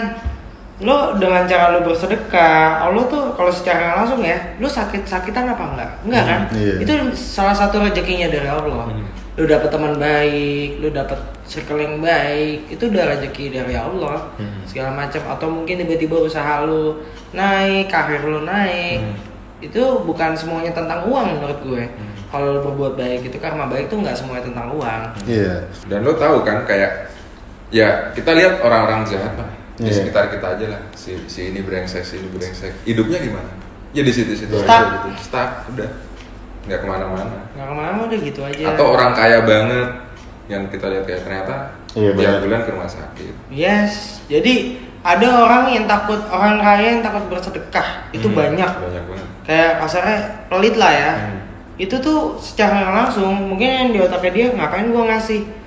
Lo dengan cara lo bersedekah, Allah tuh kalau secara langsung ya, lo sakit-sakitan apa enggak? Enggak kan? Itu salah satu rezekinya dari Allah. Lo dapet teman baik, lo dapet circle yang baik, itu udah rezeki dari Allah. Segala macam, atau mungkin tiba-tiba usaha lo naik, karir lo naik. Itu bukan semuanya tentang uang menurut gue. Kalau lo berbuat baik itu karma baik tuh nggak semuanya tentang uang. Iya. Dan lo tahu kan kayak ya kita lihat orang-orang jahat lah. Di sekitar kita aja lah, si ini brengsek, si ini brengsek. Hidupnya gimana? Ya di situ-situ aja gitu. Stuck, udah nggak kemana-mana. Nggak kemana-mana udah gitu aja. Atau orang kaya banget yang kita lihat kayak ternyata tiap bulan ke rumah sakit. Yes, jadi ada orang kaya yang takut bersedekah itu banyak. Banyak banget. Kayak kasarnya pelit lah ya. Itu tuh secara langsung mungkin yang di otaknya dia ngapain gua ngasih.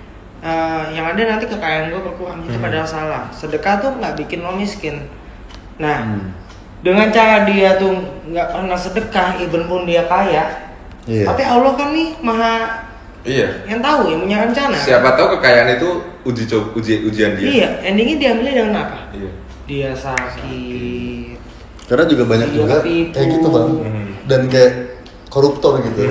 Yang ada nanti kekayaan gue berkurang, itu padahal salah. Sedekah tuh nggak bikin lo miskin. Nah, dengan cara dia tuh nggak pernah sedekah, even pun dia kaya, tapi Allah kan nih maha yang tahu, yang punya rencana. Siapa tahu kekayaan itu ujian dia. Iya, endingnya diambilnya dengan apa? Iya. Dia sakit. Karena juga banyak dia juga ketipu. kayak gitu bang, dan kayak koruptor gitu.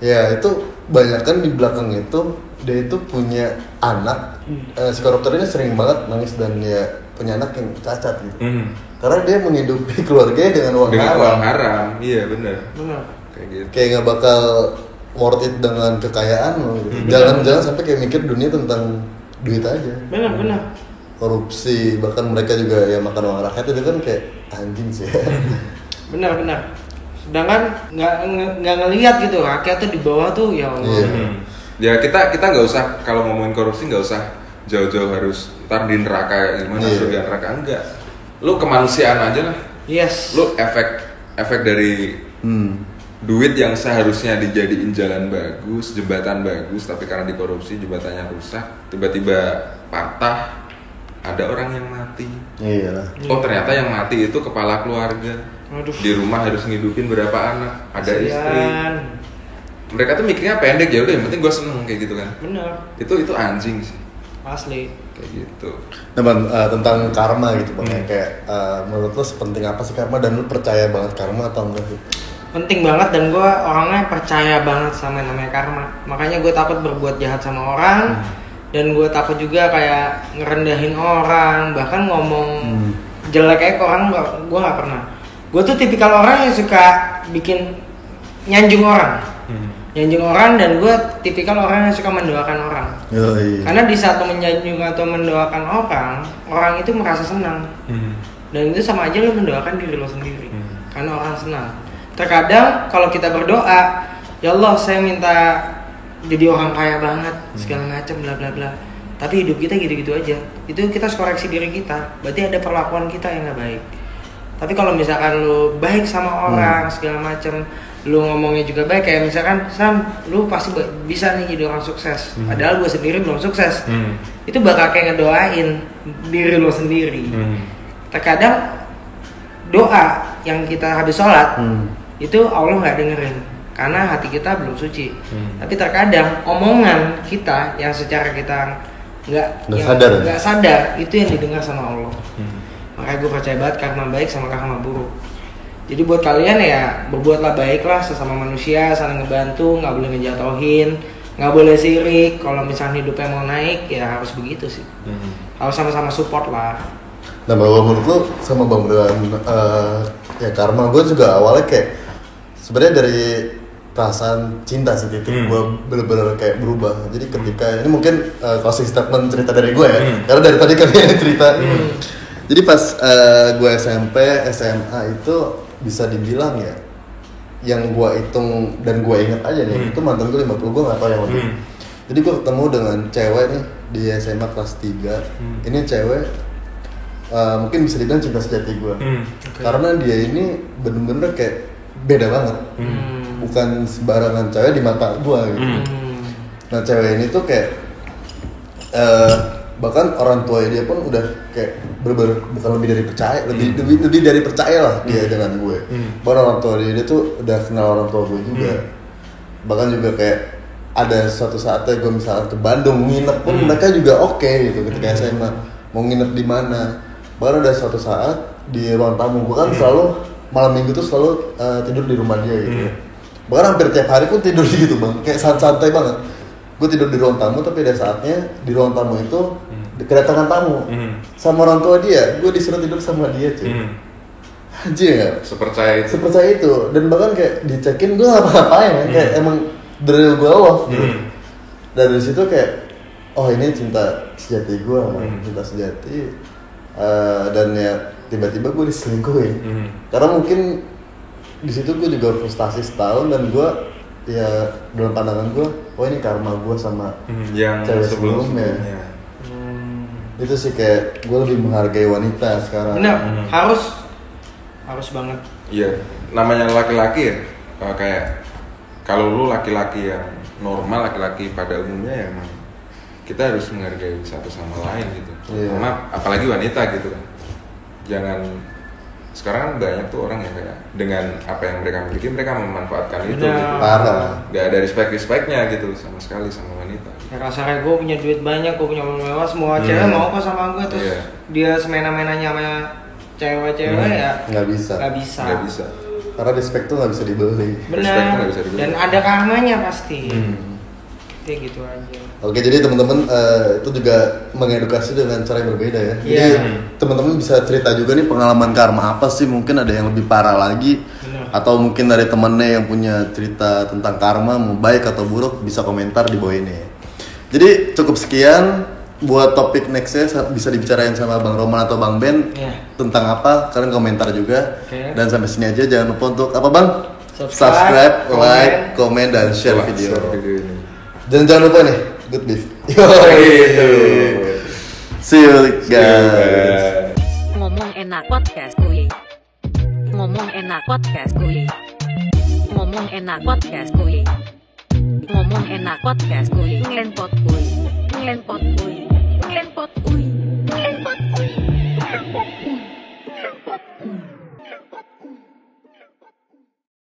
Ya itu banyak kan di belakang itu. Dia itu punya anak, si koruptor ini sering banget nangis dan dia punya anak yang cacat gitu. Karena dia menghidupi keluarganya dengan uang haram. Iya benar. Kayak gitu. Kayak nggak bakal worth it dengan kekayaan lo. Gitu. Jangan sampai kayak mikir dunia tentang duit aja. Benar. Korupsi, bahkan mereka juga ya makan uang rakyat itu kan kayak anjing sih. Benar. Sedangkan nggak ngelihat gitu rakyat tuh di bawah tuh ya Allah. Ya kita nggak usah kalau ngomongin korupsi nggak usah jauh-jauh harus ntar di neraka gimana surga neraka enggak. Lu kemanusiaan aja lah. Yes. Lu efek dari duit yang seharusnya dijadiin jalan bagus, jembatan bagus, tapi karena dikorupsi jembatannya rusak, tiba-tiba patah, ada orang yang mati. Iyalah. Oh ternyata yang mati itu kepala keluarga. Aduh. Di rumah harus ngidupin berapa anak, ada istri. Mereka tuh mikirnya pendek, ya udah yang penting gue seneng kayak gitu kan. Bener. Itu anjing sih. Asli. Kayak gitu. Nah bang, tentang karma gitu bang, kayak menurut lo sepenting apa sih karma dan lo percaya banget karma atau enggak sih? Penting banget dan gue orangnya percaya banget sama namanya karma. Makanya gue takut berbuat jahat sama orang dan gue takut juga kayak ngerendahin orang, bahkan ngomong jelek kayak ke orang gue nggak pernah. Gue tuh tipikal orang yang suka bikin nyanjung orang. Nyanjung orang dan gue tipikal orang yang suka mendoakan orang. Karena di saat menyanjung atau mendoakan orang itu merasa senang. Dan itu sama aja lo mendoakan diri lo sendiri. Karena orang senang. Terkadang kalau kita berdoa, ya Allah saya minta jadi orang kaya banget segala macam bla bla bla. tapi hidup kita gitu-gitu aja. Itu kita harus koreksi diri kita. Berarti ada perlakuan kita yang nggak baik. Tapi kalau misalkan lu baik sama orang segala macem, lu ngomongnya juga baik, kayak misalkan Sam, lu pasti bisa nih jadi orang sukses. Padahal gue sendiri belum sukses. Itu bakal kayak ngedoain diri lu sendiri. Terkadang doa yang kita habis sholat itu Allah nggak dengerin karena hati kita belum suci. Tapi terkadang omongan kita yang secara kita nggak sadar itu yang didengar sama Allah. Makanya gue percaya banget karma baik sama karma buruk. Jadi buat kalian ya berbuatlah baiklah sesama manusia, saling ngebantu, nggak boleh ngejatohin, nggak boleh sirik. Kalau misalnya hidupnya mau naik ya harus begitu sih. Harus sama-sama support lah. Nah, menurut lu sama Bang Bram, ya karma gue juga awalnya kayak sebenarnya dari perasaan cinta sih itu gue bener-bener kayak berubah. Jadi ketika ini mungkin closing statement cerita dari gue ya, karena dari tadi kan ini cerita. Jadi pas gue SMP, SMA itu bisa dibilang ya, yang gue hitung dan gue inget aja nih, itu mantan gue 50, gue nggak tahu yang lebih. Jadi gue ketemu dengan cewek nih di SMA kelas 3. Ini cewek mungkin bisa dibilang cinta sejati gue, karena dia ini bener-bener kayak beda banget, bukan sembarangan cewek di mata gue gitu. Nah cewek ini tuh kayak bahkan orang tua dia pun udah kayak bukan lebih dari percaya, lebih dari percaya lah dia dengan gue. Bahkan orang tua dia tuh udah kenal orang tua gue juga. Bahkan juga kayak ada suatu saatnya gue misalnya ke Bandung nginep pun mereka juga oke gitu ketika SMA mau nginep di mana. Bahkan ada suatu saat di ruang tamu, gue kan selalu malam minggu tuh selalu tidur di rumah dia gitu. Bahkan hampir tiap hari pun tidur gitu bang, kayak santai banget. Gue tidur di ruang tamu, tapi ada saatnya di ruang tamu itu kedatangan tamu sama orang tua dia, gue disuruh tidur sama dia cuy. Anjir ya? Sepercaya itu. Dan bahkan kayak dicekin gue ngapa-ngapain kayak emang dari gue love gitu. Dan dari situ kayak oh ini cinta sejati gue, cinta sejati. Dan ya tiba-tiba gue diselingkuhin. Karena mungkin di situ gue juga frustasi setahun dan gue ya dalam pandangan gue, oh ini karma gue sama yang cewek sebelumnya. Itu sih kayak gue lebih menghargai wanita sekarang. Benar, harus banget. Iya, namanya laki-laki ya, kayak kalau lu laki-laki yang normal, laki-laki pada umumnya ya emang kita harus menghargai satu sama lain gitu. Sama apalagi wanita gitu kan. Jangan, sekarang kan banyak tuh orang yang kayak dengan apa yang mereka miliki mereka memanfaatkan itu gitu. Parah. Gak ada respect-respectnya gitu sama sekali sama wanita. Ya rasanya gue punya duit banyak, gue punya mobil mewah, semua cewek mau kok sama gue, terus dia semena-menanya sama cewek-cewek ya nggak bisa. Karena respect tuh nggak bisa dibeli. Benar. Dan ada karmanya pasti. Kayak gitu aja. Oke, jadi teman-teman itu juga mengedukasi dengan cara yang berbeda ya. Jadi teman-teman bisa cerita juga nih pengalaman karma apa sih? Mungkin ada yang lebih parah lagi. Atau mungkin dari temennya yang punya cerita tentang karma mau baik atau buruk, bisa komentar di bawah ini. Jadi cukup sekian buat topik nextnya, bisa dibicarain sama Bang Roman atau Bang Ben tentang apa, kalian komentar juga. Dan sampai sini aja, jangan lupa untuk apa Bang? Subscribe, like, komen, dan share video ini. Dan jangan lupa nih, good beef. See you guys. Ngomong enak podcast kuy. Ngomong enak podcast kuy. Ngomong enak podcast kuy. Ngomong enak podcast kuy. Ngelenpot kuy. Ngelenpot kuy. Ngelenpot kuy. Ngelenpot kuy. Ngelenpot kuy. Ngelenpot kuy.